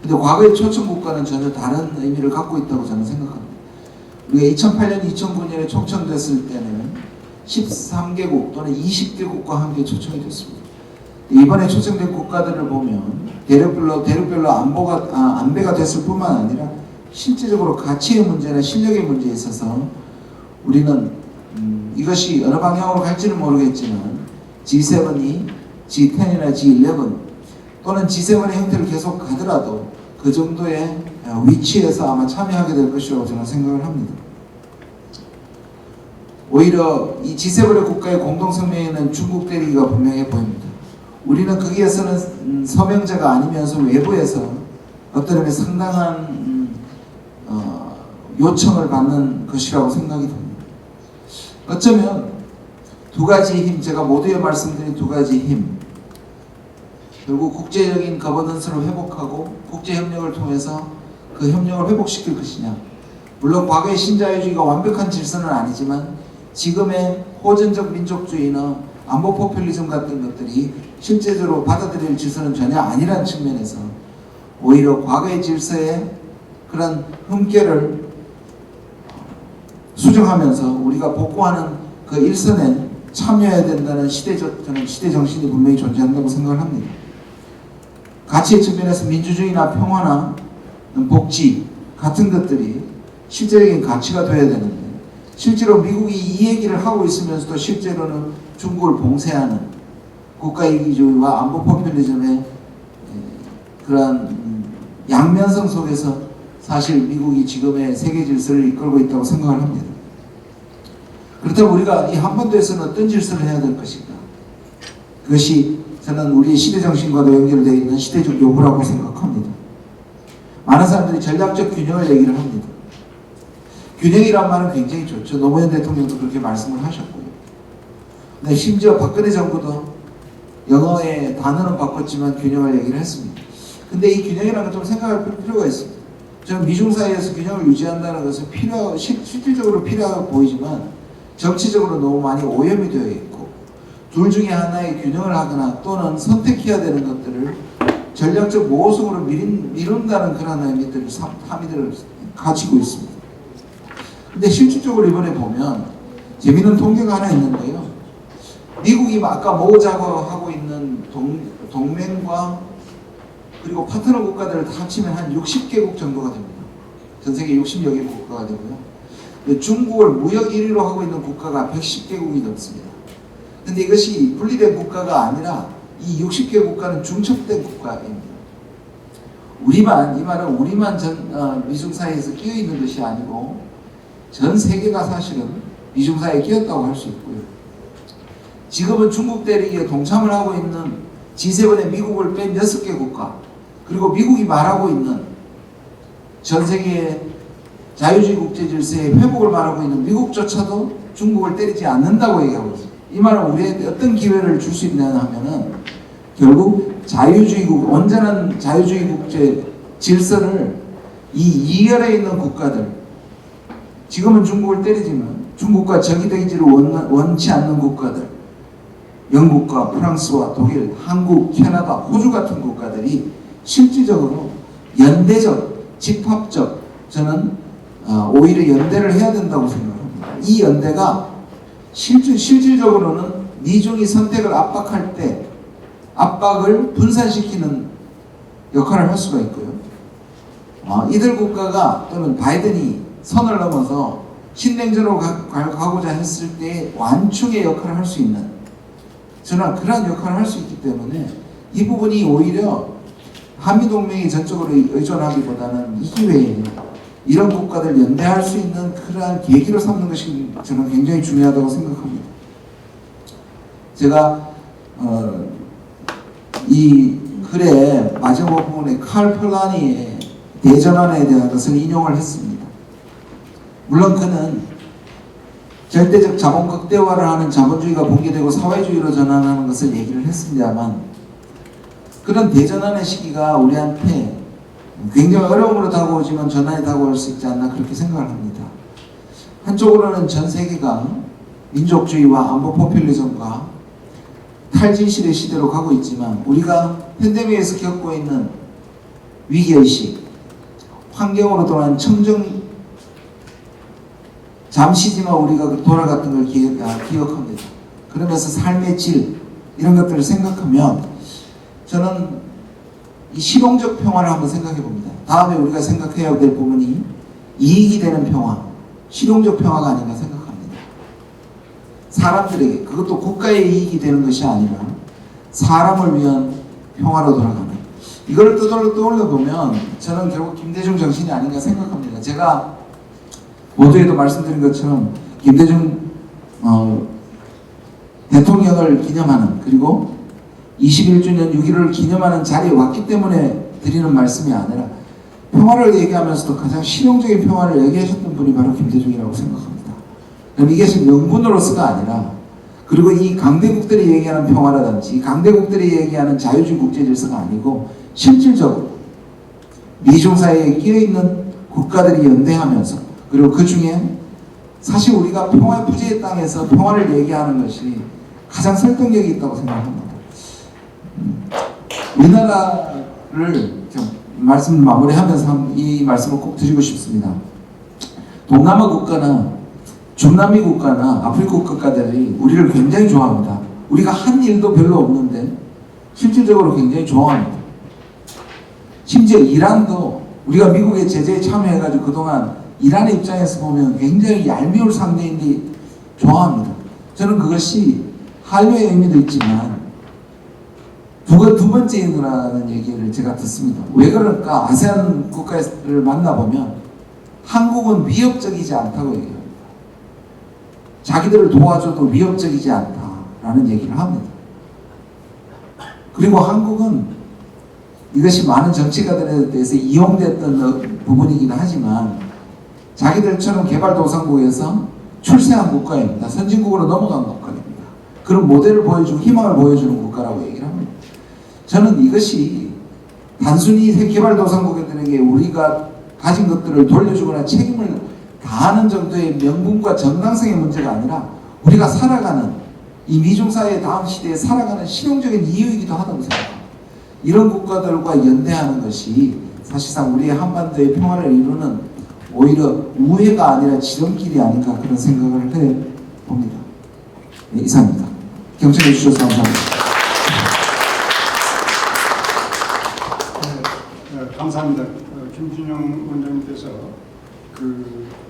근데 과거의 초청국과는 전혀 다른 의미를 갖고 있다고 저는 생각합니다. 우리가 2008년, 2009년에 초청됐을 때는 13개국 또는 20개국과 함께 초청이 됐습니다. 이번에 초청된 국가들을 보면 대륙별로 안배가 됐을 뿐만 아니라 실제적으로 가치의 문제나 실력의 문제에 있어서 우리는 이것이 어느 방향으로 갈지는 모르겠지만 G7이 G10이나 G11 또는 G7의 형태를 계속 가더라도 그 정도의 위치에서 아마 참여하게 될 것이라고 저는 생각을 합니다. 오히려 이 G7의 국가의 공동성명에는 중국 대리가 분명해 보입니다. 우리는 거기에서는 서명자가 아니면서 외부에서 어떤 의미에 상당한 요청을 받는 것이라고 생각이 듭니다. 어쩌면 두 가지 힘, 제가 모두에 말씀드린 두 가지 힘, 결국 국제적인 거버넌스를 회복하고 국제협력을 통해서 그 협력을 회복시킬 것이냐. 물론 과거의 신자유주의가 완벽한 질서는 아니지만 지금의 호전적 민족주의나 안보 포퓰리즘 같은 것들이 실제적으로 받아들일 질서는 전혀 아니라는 측면에서 오히려 과거의 질서의 그런 흠결을 수정하면서 우리가 복구하는 그 일선에 참여해야 된다는 저는 시대 정신이 분명히 존재한다고 생각을 합니다. 가치의 측면에서 민주주의나 평화나 복지 같은 것들이 실제적인 가치가 되어야 되는데 실제로 미국이 이 얘기를 하고 있으면서도 실제로는 중국을 봉쇄하는 국가이기주의와 안보 포퓰리즘의 그런 양면성 속에서 사실 미국이 지금의 세계 질서를 이끌고 있다고 생각을 합니다. 그렇다면 우리가 이 한반도에서는 어떤 질서를 해야 될 것인가? 그것이 저는 우리의 시대정신과도 연결되어 있는 시대적 요구라고 생각합니다. 많은 사람들이 전략적 균형을 얘기를 합니다. 균형이란 말은 굉장히 좋죠. 노무현 대통령도 그렇게 말씀을 하셨고요. 근데 심지어 박근혜 정부도 영어의 단어는 바꿨지만 균형을 얘기를 했습니다. 근데 이 균형이라는 걸 좀 생각할 필요가 있습니다. 저는 미중 사이에서 균형을 유지한다는 것은 실질적으로 필요하고 보이지만 정치적으로 너무 많이 오염이 되어 있고 둘 중에 하나의 균형을 하거나 또는 선택해야 되는 것들을 전략적 모호성으로 미룬다는 그런 의미들을 함의들을 가지고 있습니다. 근데 실질적으로 이번에 보면 재미있는 통계가 하나 있는데요. 미국이 아까 모으자고 하고 있는 동맹과 그리고 파트너 국가들을 다 합치면 한 60개국 정도가 됩니다. 전 세계 60여 개 국가가 되고요. 중국을 무역 1위로 하고 있는 국가가 110개국이 넘습니다. 근데 이것이 분리된 국가가 아니라 이 60개 국가는 중첩된 국가입니다. 이 말은 우리만 미중 사이에서 끼어 있는 것이 아니고 전 세계가 사실은 미중 사이에 끼었다고 할 수 있고요. 지금은 중국 대리기에 동참을 하고 있는 G7의 미국을 뺀 6개 국가 그리고 미국이 말하고 있는 전 세계의 자유주의 국제 질서의 회복을 말하고 있는 미국조차도 중국을 때리지 않는다고 얘기하고 있습니다. 이 말은 우리에게 어떤 기회를 줄 수 있느냐 하면은 결국 온전한 자유주의 국제 질서를 이 이열에 있는 국가들, 지금은 중국을 때리지만 중국과 적이 되기를 원치 않는 국가들, 영국과 프랑스와 독일, 한국, 캐나다, 호주 같은 국가들이 실질적으로 연대적, 집합적, 저는 오히려 연대를 해야 된다고 생각합니다. 이 연대가 실질적으로는 미중이 선택을 압박할 때 압박을 분산시키는 역할을 할 수가 있고요. 이들 국가가 또는 바이든이 선을 넘어서 신냉전으로 가고자 했을 때 완충의 역할을 할 수 있는, 저는 그러한 역할을 할 수 있기 때문에 이 부분이 오히려 한미동맹이 전적으로 의존하기보다는 이 기회에 이런 국가들 연대할 수 있는 그러한 계기로 삼는 것이 저는 굉장히 중요하다고 생각합니다. 제가 이 글의 마지막 부분에 칼 폴라니의 대전환에 대한 것을 인용을 했습니다. 물론 그는 절대적 자본 극대화를 하는 자본주의가 붕괴되고 사회주의로 전환하는 것을 얘기를 했습니다만, 그런 대전환의 시기가 우리한테 굉장히 어려움으로 다가오지만 전환이 다가올 수 있지 않나 그렇게 생각을 합니다. 한쪽으로는 전 세계가 민족주의와 안보 포퓰리즘과 탈진실의 시대로 가고 있지만, 우리가 팬데믹에서 겪고 있는 위기의식, 환경으로 돌아온 청정, 잠시지만 우리가 돌아갔던 걸 기억합니다. 그러면서 삶의 질, 이런 것들을 생각하면 저는 이 실용적 평화를 한번 생각해 봅니다. 다음에 우리가 생각해야 될 부분이 이익이 되는 평화, 실용적 평화가 아닌가 생각합니다. 사람들에게, 그것도 국가의 이익이 되는 것이 아니라 사람을 위한 평화로 돌아가는, 이걸 떠올려 보면 저는 결국 김대중 정신이 아닌가 생각합니다. 제가 모두에도 말씀드린 것처럼 김대중 대통령을 기념하는, 그리고 21주년 6.15를 기념하는 자리에 왔기 때문에 드리는 말씀이 아니라, 평화를 얘기하면서도 가장 실용적인 평화를 얘기하셨던 분이 바로 김대중이라고 생각합니다. 그럼 이게 지금 명분으로서가 아니라, 그리고 이 강대국들이 얘기하는 평화라든지 강대국들이 얘기하는 자유주의 국제 질서가 아니고 실질적으로 미중 사이에 끼어있는 국가들이 연대하면서, 그리고 그 중에 사실 우리가 평화 부재의 땅에서 평화를 얘기하는 것이 가장 설득력이 있다고 생각합니다. 우리나라를 말씀 마무리하면서 이 말씀을 꼭 드리고 싶습니다. 동남아 국가나 중남미 국가나 아프리카 국가들이 우리를 굉장히 좋아합니다. 우리가 한 일도 별로 없는데 실질적으로 굉장히 좋아합니다. 심지어 이란도 우리가 미국의 제재에 참여해가지고 그동안 이란의 입장에서 보면 굉장히 얄미울 상대인데 좋아합니다. 저는 그것이 한류의 의미도 있지만 두 번째 이유라는 얘기를 제가 듣습니다. 왜 그럴까? 아세안 국가를 만나보면 한국은 위협적이지 않다고 얘기합니다. 자기들을 도와줘도 위협적이지 않다라는 얘기를 합니다. 그리고 한국은 이것이 많은 정치가들에 대해서 이용됐던 부분이긴 하지만 자기들처럼 개발도상국에서 출세한 국가입니다. 선진국으로 넘어간 국가입니다. 그런 모델을 보여주고 희망을 보여주는 국가라고 얘기를 합니다. 저는 이것이 단순히 개발도상국들에게 우리가 가진 것들을 돌려주거나 책임을 다하는 정도의 명분과 정당성의 문제가 아니라 우리가 살아가는 이 미중사회의 다음 시대에 살아가는 실용적인 이유이기도 하다고 생각합니다. 이런 국가들과 연대하는 것이 사실상 우리의 한반도의 평화를 이루는 오히려 우회가 아니라 지름길이 아닌가 그런 생각을 해봅니다. 네, 이상입니다. 경청해 주셔서 감사합니다. 네, 감사합니다. 김준영 원장님께서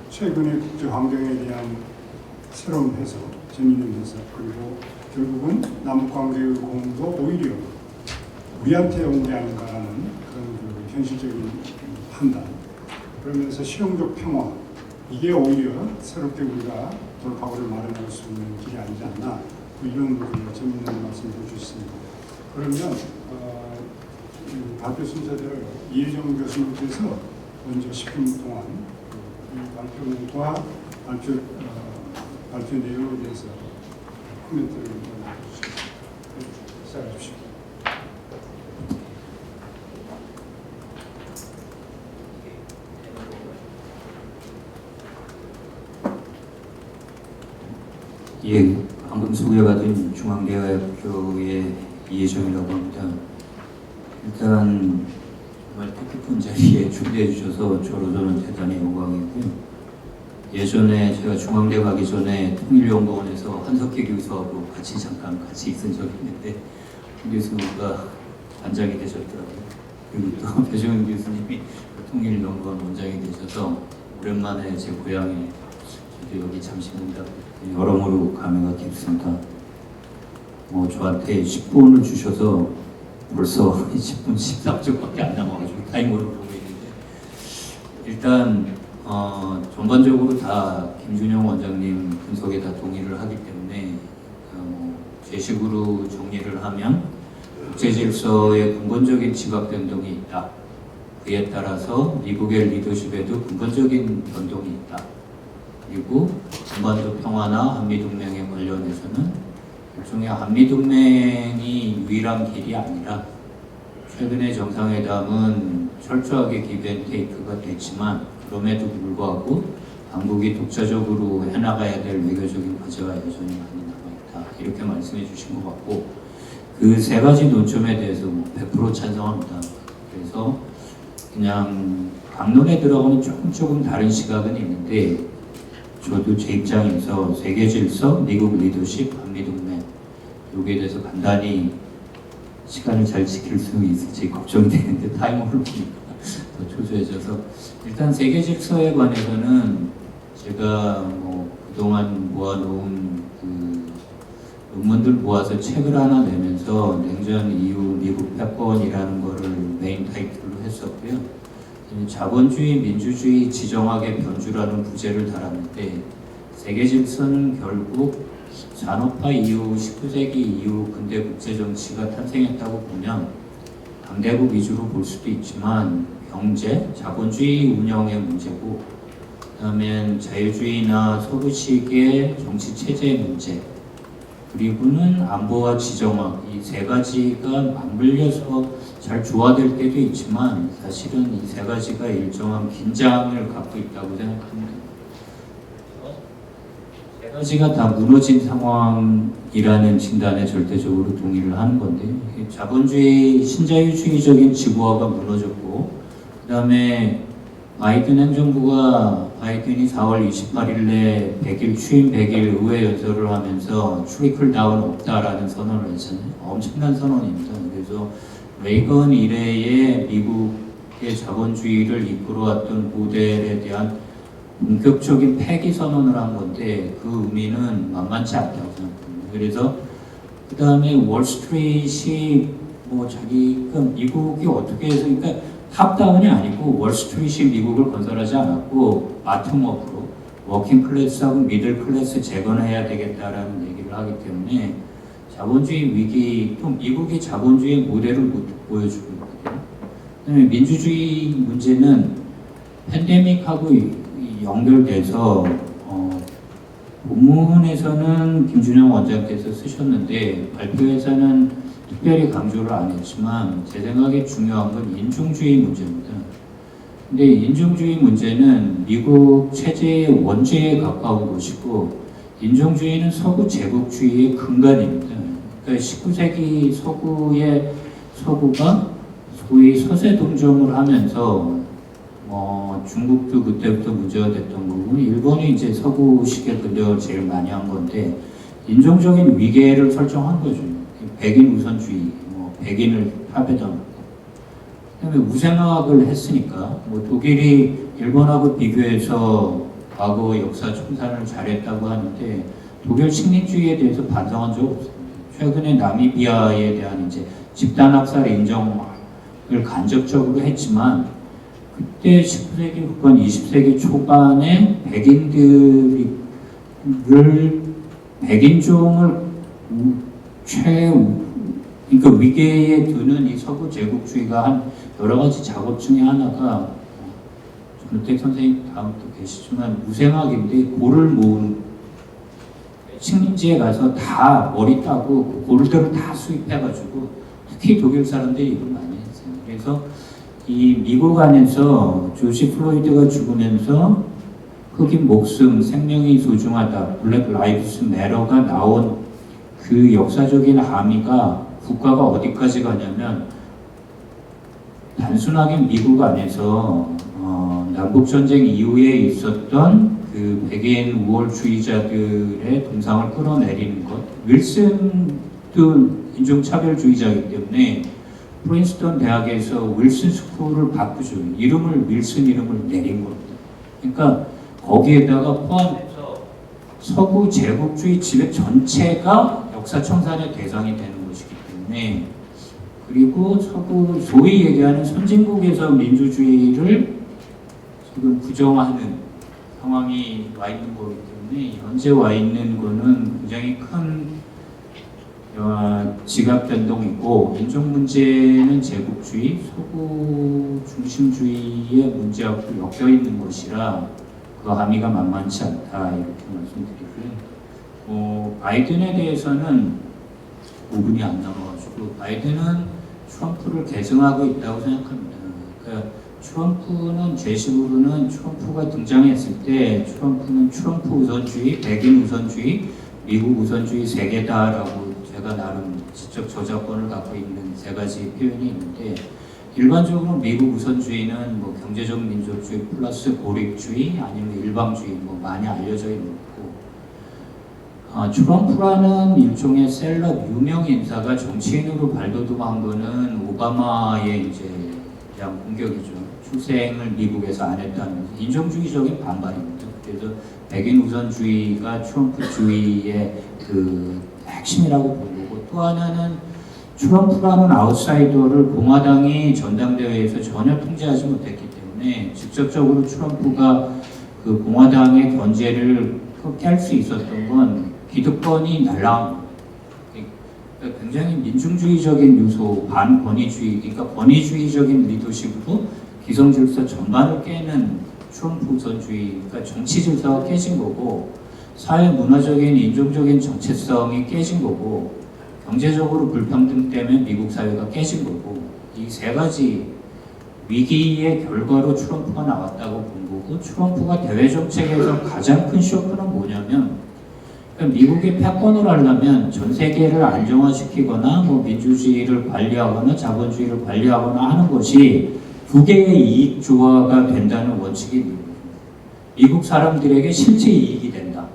최근의 국제 환경에 대한 새로운 해석, 재미있는 해석, 그리고 결국은 남북 관계의 공도 오히려 우리한테 온 게 아닌가라는 그런 현실적인 판단, 그러면서 실용적 평화, 이게 오히려 새롭게 우리가 돌파구를 마련할 수 있는 길이 아니지 않나, 이런 재미있는 말씀을 해주셨습니다. 그러면 발표 순서대로 이혜정 교수님께서 먼저 10분 동안 이 발표문과 발표 내용에 대해서 코멘트를 시작해 주십시오. 예, 방금 소개받은 중앙대학교의 이혜정이라고 합니다. 일단 정말 뜻깊은 자리에 초대해 주셔서 저로서는 대단히 영광이고요. 예전에 제가 중앙대 가기 전에 통일연구원에서 한석희 교수하고 잠깐 같이 있은 적이 있는데 그 교수가 반장이 되셨더라고요. 그리고 또 배종현 교수님이 통일연구원 원장이 되셔서 오랜만에 제 고향에 저도 여기 잠시 온다고 여러모로 감회가 깊습니다. 저한테 10분을 주셔서 벌써 10분 13초밖에 안 남아가지고 타이머를 보고 있는데 일단 전반적으로 다 김준영 원장님 분석에 다 동의를 하기 때문에 제 식으로 정리를 하면 국제질서에 근본적인 지각 변동이 있다. 그에 따라서 미국의 리더십에도 근본적인 변동이 있다. 그리고 한반도 평화나 한미동맹에 관련해서는 일종의 한미동맹이 유일한 길이 아니라 최근의 정상회담은 철저하게 기브앤테이크가 됐지만 그럼에도 불구하고 한국이 독자적으로 해나가야 될 외교적인 과제가 여전히 많이 남아있다. 이렇게 말씀해 주신 것 같고 그 세 가지 논점에 대해서 100% 찬성합니다. 그래서 그냥 강론에 들어가면 조금 다른 시각은 있는데 저도 제 입장에서 세계 질서, 미국 리더십, 한미동맹 여기에 대해서 간단히 시간을 잘 지킬 수 있을지 걱정이 되는데 타이머를 보니까 더 초조해져서 일단 세계 질서에 관해서는 제가 그동안 모아놓은 그 논문들 모아서 책을 하나 내면서 냉전 이후 미국 패권이라는 거를 메인 타이틀로 했었고요. 자본주의, 민주주의 지정학의 변주라는 부제를 달았는데 세계 질서는 결국 산업화 이후 19세기 이후 근대 국제 정치가 탄생했다고 보면 강대국 위주로 볼 수도 있지만 경제, 자본주의 운영의 문제고 그다음에 자유주의나 서구식의 정치 체제의 문제 그리고는 안보와 지정학 이 세 가지가 맞물려서 잘 조화될 때도 있지만 사실은 이 세 가지가 일정한 긴장을 갖고 있다고 생각합니다. 세 가지가 다 무너진 상황이라는 진단에 절대적으로 동의를 하는 건데 자본주의, 신자유주의적인 지구화가 무너졌고 그 다음에 바이든 행정부가 바이든이 4월 28일에 100일 취임 100일 의회 연설을 하면서 트리클 다운 없다라는 선언을 했잖아요. 엄청난 선언입니다. 그래서 레이건 이래의 미국의 자본주의를 이끌어왔던 모델에 대한 본격적인 폐기 선언을 한 건데 그 의미는 만만치 않다고 생각합니다. 그래서 그 다음에 월스트리트이 자기가 미국이 어떻게 해서 그러니까 탑다운이 아니고 월스트리트이 미국을 건설하지 않았고 바텀업으로 워킹 클래스하고 미들 클래스 재건해야 되겠다라는 얘기를 하기 때문에 자본주의 위기 또 미국이 자본주의 모델을 못 보여주고 있거든요. 그다음에 민주주의 문제는 팬데믹하고 연결돼서 본문에서는 김준영 원장께서 쓰셨는데 발표에서는 특별히 강조를 안 했지만 제 생각에 중요한 건 인종주의 문제입니다. 근데 인종주의 문제는 미국 체제의 원죄에 가까운 것이고 인종주의는 서구 제국주의의 근간입니다. 그러니까 19세기 서구가 소위 서세 동정을 하면서 중국도 그때부터 문제가 됐던 거고 일본이 이제 서구식의 근대화를 제일 많이 한 건데 인종적인 위계를 설정한 거죠. 백인 우선주의, 백인을 파괴당하고 그다음에 우생학을 했으니까 독일이 일본하고 비교해서 과거 역사 청산을 잘했다고 하는데 독일 식민주의에 대해서 반성한 적 없습니다. 최근에 나미비아에 대한 이제 집단 학살 인정을 간접적으로 했지만 그때 19세기 후반 20세기 초반에 백인종을 그러니까 위계에 두는 이 서구 제국주의가 한 여러 가지 작업 중에 하나가 전우택 선생님 다음부터 계시지만 우생학인데 골을 모으는 식민지에 가서 다 머리 따고 골대로 다 수입해가지고 특히 독일 사람들이 이걸 많이 했어요. 그래서 이 미국 안에서 조지 플로이드가 죽으면서 흑인 목숨, 생명이 소중하다, 블랙 라이브스 매러가 나온 그 역사적인 함의가 국가가 어디까지 가냐면 단순하게 미국 안에서 남북전쟁 이후에 있었던 그 백인 우월주의자들의 동상을 끌어내리는 것. 윌슨도 인종차별주의자이기 때문에 프린스턴 대학에서 윌슨 스쿨을 바꾸죠. 윌슨 이름을 내린 겁니다. 그러니까 거기에다가 포함해서 서구 제국주의 지배 전체가 역사청산의 대상이 되는 것이기 때문에, 그리고 서구 소위 얘기하는 선진국에서 민주주의를 지금 부정하는 상황이 와 있는 거기 때문에 현재 와 있는 거는 굉장히 큰 지각 변동이고, 인종 문제는 제국주의, 서구 중심주의의 문제하고 엮여 있는 것이라 그 함의가 만만치 않다 이렇게 말씀드리고요. 바이든에 대해서는 5분이 안 남아가지고 바이든은 트럼프를 계승하고 있다고 생각합니다. 그러니까 트럼프는 제식으로는 트럼프가 등장했을 때 트럼프는 트럼프 우선주의, 백인 우선주의, 미국 우선주의 세 개다라고 제가 나름 지적 저작권을 갖고 있는 세 가지 표현이 있는데, 일반적으로 미국 우선주의는 뭐 경제적 민족주의 플러스 고립주의 아니면 일방주의 뭐 많이 알려져 있는 거고, 트럼프라는 일종의 셀럽 유명 인사가 정치인으로 발돋움한 거는 오바마의 이제 대한 공격이죠. 출생을 미국에서 안 했다는 인종주의적인 반발입니다. 그래서 백인 우선주의가 트럼프주의의 그 핵심이라고 본 거고, 또 하나는 트럼프라는 아웃사이더를 공화당이 전당대회에서 전혀 통제하지 못했기 때문에 직접적으로 트럼프가 그 공화당의 견제를 깰 수 있었던 건 기득권이 날라간 거예요. 그러니까 굉장히 민중주의적인 요소, 반권위주의, 그러니까 권위주의적인 리더십으로 기성 질서 전반을 깨는 트럼프 우선주의, 그러니까 정치 질서가 깨진 거고, 사회 문화적인 인종적인 정체성이 깨진 거고, 경제적으로 불평등 때문에 미국 사회가 깨진 거고, 이 세 가지 위기의 결과로 트럼프가 나왔다고 본 거고, 트럼프가 대외 정책에서 가장 큰 쇼크는 뭐냐면, 그러니까 미국이 패권을 하려면 전 세계를 안정화시키거나 뭐 민주주의를 관리하거나 자본주의를 관리하거나 하는 것이 두 개의 이익 조화가 된다는 원칙이 있는 거죠. 미국 사람들에게 실제 이익이 된다.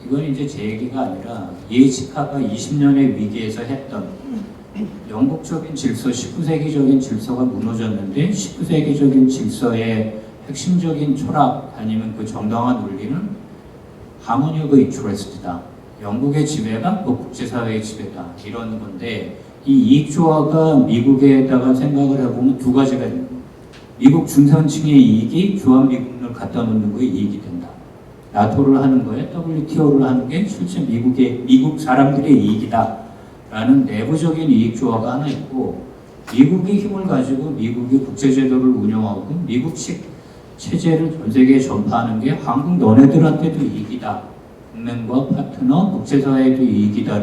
이건 이제 제 얘기가 아니라 예치카가 20년의 위기에서 했던 영국적인 질서, 19세기적인 질서가 무너졌는데 19세기적인 질서의 핵심적인 철학 아니면 그 정당한 논리는 하모니 오브 인트레스트다. 영국의 지배가 뭐 국제사회의 지배다. 이런 건데, 이 이익 조화가 미국에다가 생각을 해보면 두 가지가 있는 거예요. 미국 중산층의 이익이 주한미군을 갖다 놓는 거에 이익이 된다. 나토를 하는 거에 WTO를 하는 게 실제 미국 사람들의 이익이다. 라는 내부적인 이익 조화가 하나 있고, 미국의 힘을 가지고 미국이 국제제도를 운영하고 미국식 체제를 전 세계에 전파하는 게 한국 너네들한테도 이익이다. 동맹과 파트너, 국제사회에도 이익이다.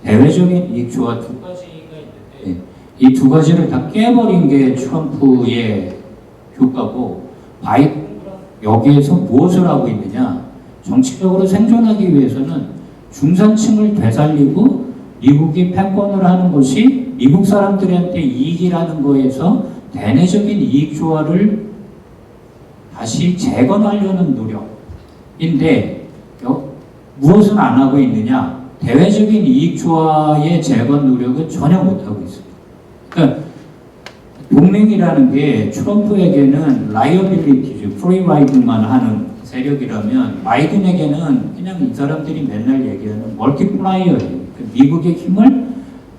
대외적인 이익 조화 두 가지가 있는데, 이 두 가지를 다 깨버린 게 트럼프의 효과고, 바이든은 여기에서 무엇을 하고 있느냐? 정치적으로 생존하기 위해서는 중산층을 되살리고 미국이 패권을 하는 것이 미국 사람들한테 이익이라는 거에서 대내적인 이익 조화를 다시 재건하려는 노력인데, 무엇은 안 하고 있느냐? 대외적인 이익 조화의 재건 노력은 전혀 못 하고 있습니다. 그러니까 동맹이라는 게 트럼프에게는 라이어빌리티죠. 프리라이딩만 하는 세력이라면 바이든에게는 그냥 이 사람들이 맨날 얘기하는 멀티플라이어예요. 미국의 힘을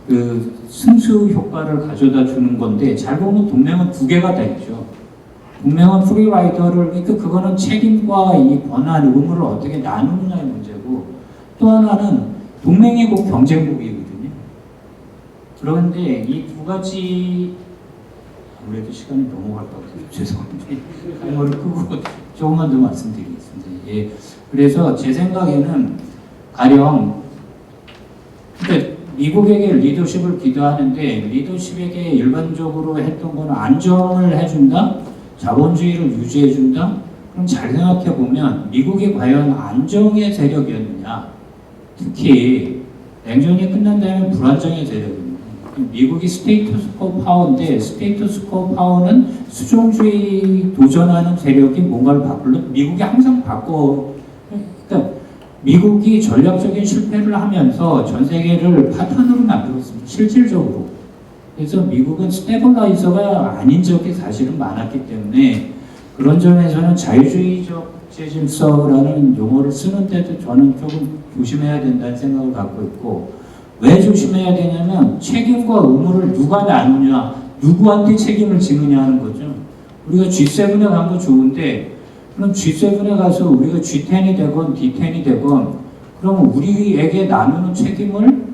그 승수 효과를 가져다 주는 건데, 잘 보면 동맹은 두 개가 다 있죠. 동맹은 프리라이더를, 그러니까 그거는 책임과 이 권한, 의무를 어떻게 나누느냐의 문제고, 또 하나는 동맹이 곧 경쟁국이거든요. 그런데 이 두 가지, 아무래도 시간이 넘어갈 것 같아요. 죄송합니다. 타이머를 끄고 조금만 더 말씀드리겠습니다. 예. 그래서 제 생각에는 가령, 그러니까 미국에게 리더십을 기도하는데, 리더십에게 일반적으로 했던 거는 안정을 해준다, 자본주의를 유지해준다, 그럼 잘 생각해 보면 미국이 과연 안정의 세력이었느냐? 특히 냉전이 끝난 다음에 불안정의 세력입니다. 미국이 스테이터스코 파워인데 스테이터스코 파워는 수종주의 도전하는 세력이 뭔가를 바꾸려면 미국이 항상 그러니까 미국이 전략적인 실패를 하면서 전 세계를 파탄으로 만들었습니다. 실질적으로. 그래서 미국은 스테빌라이저가 아닌 적이 사실은 많았기 때문에 그런 점에서는 자유주의적 재질서라는 용어를 쓰는데도 저는 조금 조심해야 된다는 생각을 갖고 있고, 왜 조심해야 되냐면 책임과 의무를 누가 나누냐, 누구한테 책임을 지느냐 하는 거죠. 우리가 G7에 간 거 좋은데 그럼 G7에 가서 우리가 G10이 되건 D10이 되건 그러면 우리에게 나누는 책임을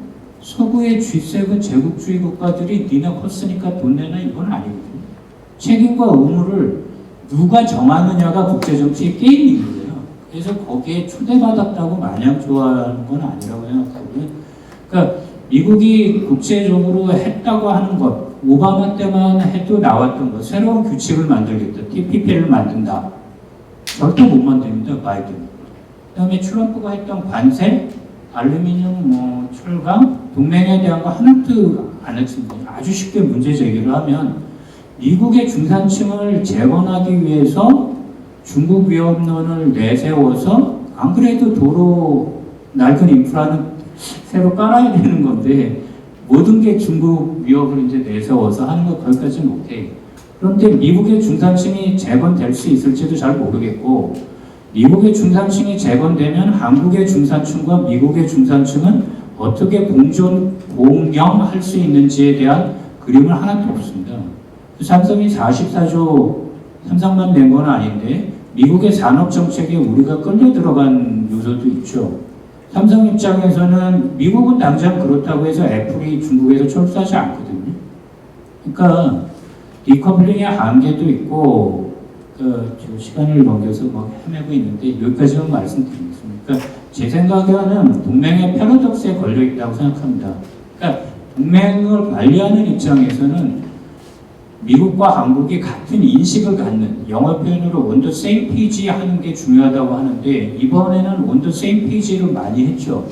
서구의 G7 제국주의 국가들이 니네 컸으니까 돈 내나 이건 아니거든요. 책임과 의무를 누가 정하느냐가 국제정치의 게임인 거예요. 그래서 거기에 초대받았다고 마냥 좋아하는 건 아니라고 생각하고요. 그러니까 미국이 국제적으로 했다고 하는 것, 오바마 때만 해도 나왔던 것, 새로운 규칙을 만들겠다, TPP를 만든다. 절대 못 만듭니다, 바이든. 그 다음에 트럼프가 했던 관세, 알루미늄, 철강, 동맹에 대한 거 하나도 안 했습니다. 아주 쉽게 문제 제기를 하면 미국의 중산층을 재건하기 위해서 중국 위협론을 내세워서 안 그래도 도로 낡은 인프라는 새로 깔아야 되는 건데 모든 게 중국 위협을 이제 내세워서 하는 거 거기까지 못해. 그런데 미국의 중산층이 재건될 수 있을지도 잘 모르겠고 미국의 중산층이 재건되면 한국의 중산층과 미국의 중산층은 어떻게 공영할 수 있는지에 대한 그림은 하나도 없습니다. 삼성이 44조 삼성만 낸 건 아닌데 미국의 산업 정책에 우리가 끌려 들어간 요소도 있죠. 삼성 입장에서는 미국은 당장 그렇다고 해서 애플이 중국에서 철수하지 않거든요. 그러니까 디커플링의 한계도 있고 지금 시간을 넘겨서 막 헤매고 있는데 여기까지만 말씀드리겠습니다. 그러니까 제 생각에는 동맹의 패러독스에 걸려 있다고 생각합니다. 그러니까 동맹을 관리하는 입장에서는 미국과 한국이 같은 인식을 갖는, 영어 표현으로 on the same page 하는 게 중요하다고 하는데 이번에는 on the same page를 많이 했죠.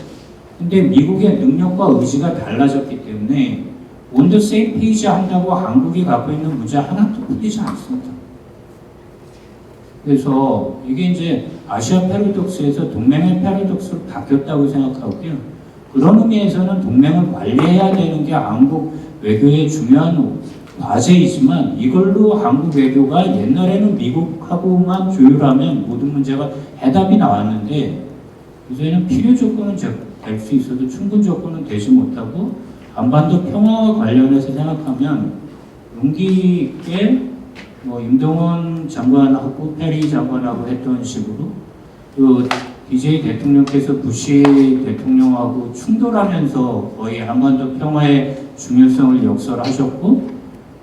근데 미국의 능력과 의지가 달라졌기 때문에 on the same page 한다고 한국이 갖고 있는 문제 하나도 풀리지 않습니다. 그래서 이게 이제 아시아 패러독스에서 동맹의 패러독스로 바뀌었다고 생각하고요. 그런 의미에서는 동맹을 관리해야 되는 게 한국 외교의 중요한 과제이지만 이걸로 한국 외교가 옛날에는 미국하고만 조율하면 모든 문제가 해답이 나왔는데 요새는 필요 조건은 될 수 있어도 충분 조건은 되지 못하고 한반도 평화와 관련해서 생각하면 용기 있게 임동원 장관하고 페리 장관하고 했던 식으로 또 DJ 대통령께서 부시 대통령하고 충돌하면서 거의 한반도 평화의 중요성을 역설하셨고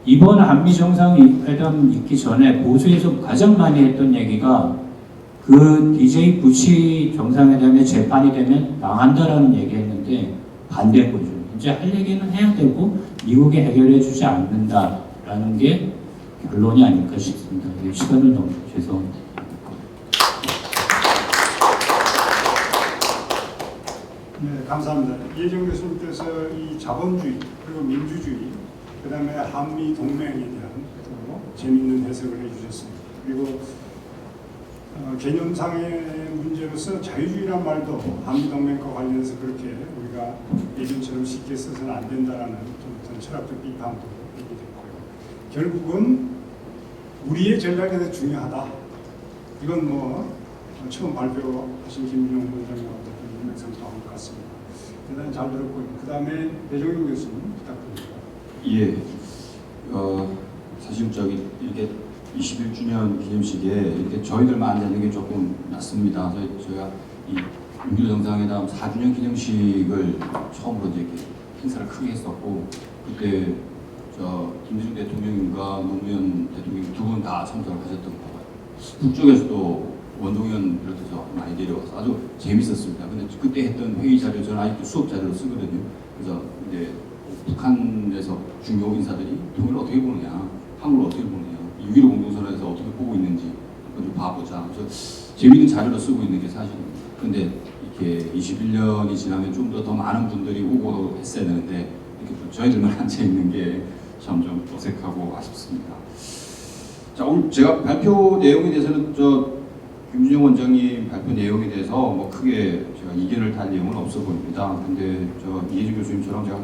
이번 한미 정상회담 있기 전에 보수에서 가장 많이 했던 얘기가 그 DJ 부시 정상회담에 재판이 되면 망한다라는 얘기했는데 반대인 거죠. 이제 할 얘기는 해야 되고 미국이 해결해 주지 않는다라는 게 결론이 아닐까 싶습니다. 시간을 너무 죄송합니다. 네, 감사합니다. 이혜정 교수님께서 이 자본주의 그리고 민주주의 그 다음에 한미 동맹에 대한 또 재미있는 해석을 해주셨습니다. 그리고 개념상의 문제로서 자유주의란 말도 한미 동맹과 관련해서 그렇게 우리가 예전처럼 쉽게 써서는 안 된다라는 좀 어떤 철학적 비판도 있게 됐고요. 결국은 우리의 전략에서 중요하다. 이건 처음 발표하신 김준영 원장님하고 인맥상통한 것 같습니다. 대단히 잘 들었고요. 그 다음에 배종윤 교수님 부탁드립니다. 예, 사실 이렇게 21주년 기념식에 이렇게 저희들만 앉는 게 조금 낫습니다. 저희가 이 6.15 정상회담 4주년 기념식을 처음으로 이제 이렇게 행사를 크게 했었고 그때 김대중 대통령과 노무현 대통령 두 분 다 참석을 하셨던 것 같아요. 북쪽에서도 원동현 비롯해서 많이 내려와서 아주 재밌었습니다. 근데 그때 했던 회의 자료 저는 아직도 수업 자료로 쓰거든요. 그래서 이제 북한에서 중요 인사들이 통일을 어떻게 보느냐, 한국을 어떻게 보느냐, 6.15 공동선언에서 어떻게 보고 있는지 좀 봐보자. 그래서 재미있는 자료를 쓰고 있는 게 사실입니다. 근데 이렇게 21년이 지나면 좀 더 많은 분들이 오고 했어야 되는데 이렇게 또 저희들만 앉아 있는 게 참 좀 어색하고 아쉽습니다. 자, 오늘 제가 발표 내용에 대해서는 김준영 원장님 발표 내용에 대해서 뭐 크게 제가 이견을 달 내용은 없어 보입니다. 근데 이혜준 교수님처럼 제가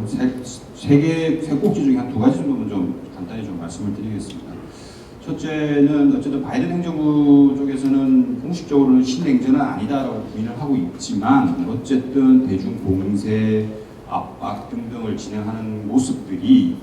세 꼭지 중에 한 2가지 정도는 좀 간단히 좀 말씀을 드리겠습니다. 첫째는 어쨌든 바이든 행정부 쪽에서는 공식적으로는 신냉전은 아니다라고 부인을 하고 있지만 어쨌든 대중 공세, 압박 등등을 진행하는 모습들이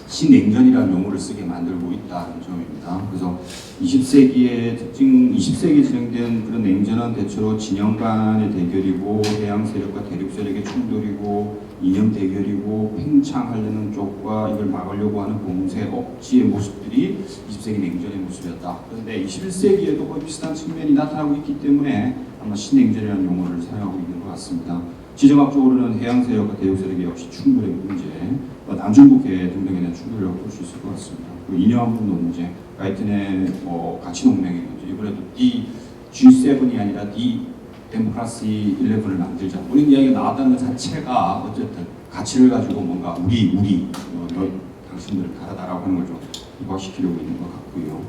신냉전이라는 용어를 쓰게 만들고 있다는 점입니다. 그래서 20세기에 특징, 20세기에 진행된 그런 냉전은 대체로 진영 간의 대결이고 해양 세력과 대륙 세력의 충돌이고 이념 대결이고 팽창하려는 쪽과 이걸 막으려고 하는 공세, 억지의 모습들이 20세기 냉전의 모습이었다. 그런데 21세기에도 거의 비슷한 측면이 나타나고 있기 때문에 아마 신냉전이라는 용어를 사용하고 있는 것 같습니다. 지정학적으로는 해양 세력과 대륙 세력의 역시 충돌의 문제, 남중국해 등등에 대한 충돌이라고 볼 수 있을 것 같습니다. 그리고 이념 논제, 가이튼의 가치 동맹의 문제, 이번에도 G7이 아니라 데모크라시 11을 만들자. 우리 이야기가 나왔다는 것 자체가 어쨌든 가치를 가지고 뭔가 우리 너 당신들을 다르다라고 하는 걸 좀 부각시키려고 있는 것 같고요.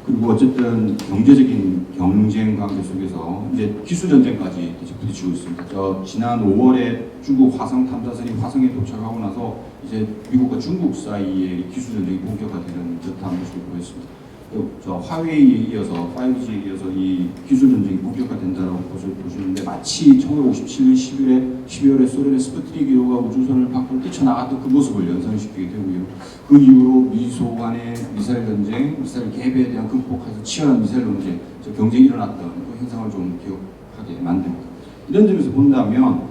그리고 어쨌든 경제적인 경쟁 관계 속에서 이제 기술 전쟁까지 부딪히고 있습니다. 지난 5월에 중국 화성 탐사선이 화성에 도착하고 나서 이제 미국과 중국 사이에 기술 전쟁이 본격화되는 듯한 모습을 보였습니다. 화웨이에 이어서 5G에 이어서 이 기술 전쟁이 본격화된다라고 보시는데 마치 1957년 12월에 소련의 스푸트닉 1호가 우주선을 밖으로 뛰쳐나갔던 그 모습을 연상시키게 되고요. 그 이후로 미소 간의 미사일 전쟁, 미사일 개배에 대한 극복해서 치열한 미사일 논쟁, 경쟁이 일어났던 그 현상을 좀 기억하게 만듭니다. 이런 점에서 본다면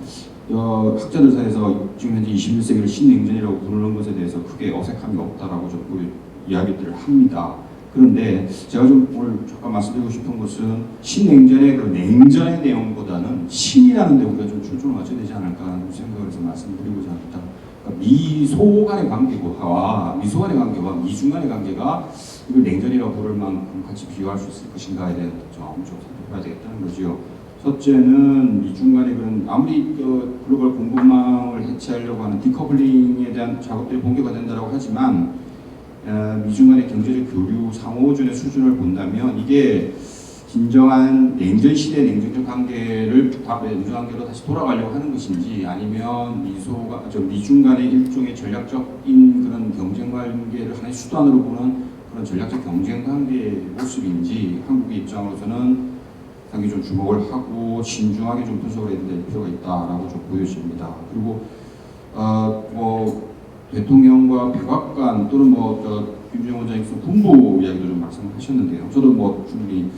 학자들 사이에서 지금 현재 21세기를 신냉전이라고 부르는 것에 대해서 크게 어색함이 없다라고 좀 이야기들을 합니다. 그런데 제가 좀 오늘 잠깐 말씀드리고 싶은 것은 신냉전의 그 냉전의 내용보다는 신이라는 데 우리가 좀 초점을 맞춰야 되지 않을까 생각을 해서 말씀드리고자 합니다. 그러니까 미소 간의 관계와 미중 간의 관계가 이걸 냉전이라고 부를 만큼 같이 비교할 수 있을 것인가에 대한 점 좀 살펴봐야 되겠다는 거죠. 첫째는 미중 간의 그런 아무리 글로벌 공급망을 해체하려고 하는 디커플링에 대한 작업들이 본격화된다고 하지만 미중 간의 경제적 교류, 상호존의 수준을 본다면 이게 진정한 냉전 시대 냉전적 관계를 냉전 관계로 다시 돌아가려고 하는 것인지 아니면 미중 간의 일종의 전략적인 그런 경쟁 관계를 하나의 수단으로 보는 그런 전략적 경쟁 관계의 모습인지 한국의 입장으로서는 상당히 좀 주목을 하고 신중하게 좀 분석을 해야 될 필요가 있다라고 좀 보여집니다. 그리고 대통령과 백악관 또는 김준영 원장님께서 군부 이야기도 좀 말씀하셨는데요. 저도 충분히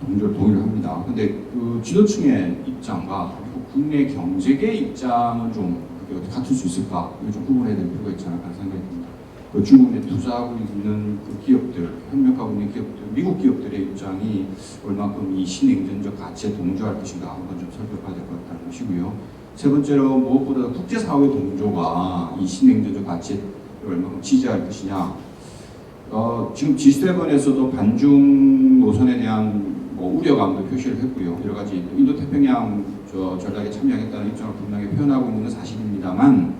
동의를 합니다. 근데 그 지도층의 입장과 그리고 국내 경제계 입장은 좀 그게 어떻게 같을 수 있을까? 이걸 좀 구분해야 될 필요가 있지 않을까 생각이 듭니다. 그 중국 내 투자하고 있는 그 기업들, 협력하고 있는 기업들, 미국 기업들의 입장이 얼마큼 이 신냉전적 가치에 동조할 것인가 한번 좀 살펴봐야 될 것 같다는 것이고요. 세 번째로 무엇보다 국제사회 동조가 이 신냉전적 가치에 얼마큼 지지할 것이냐. 지금 G7에서도 반중 노선에 대한 우려감도 표시를 했고요. 여러 가지 인도태평양 전략에 참여하겠다는 입장을 분명히 표현하고 있는 건 사실입니다만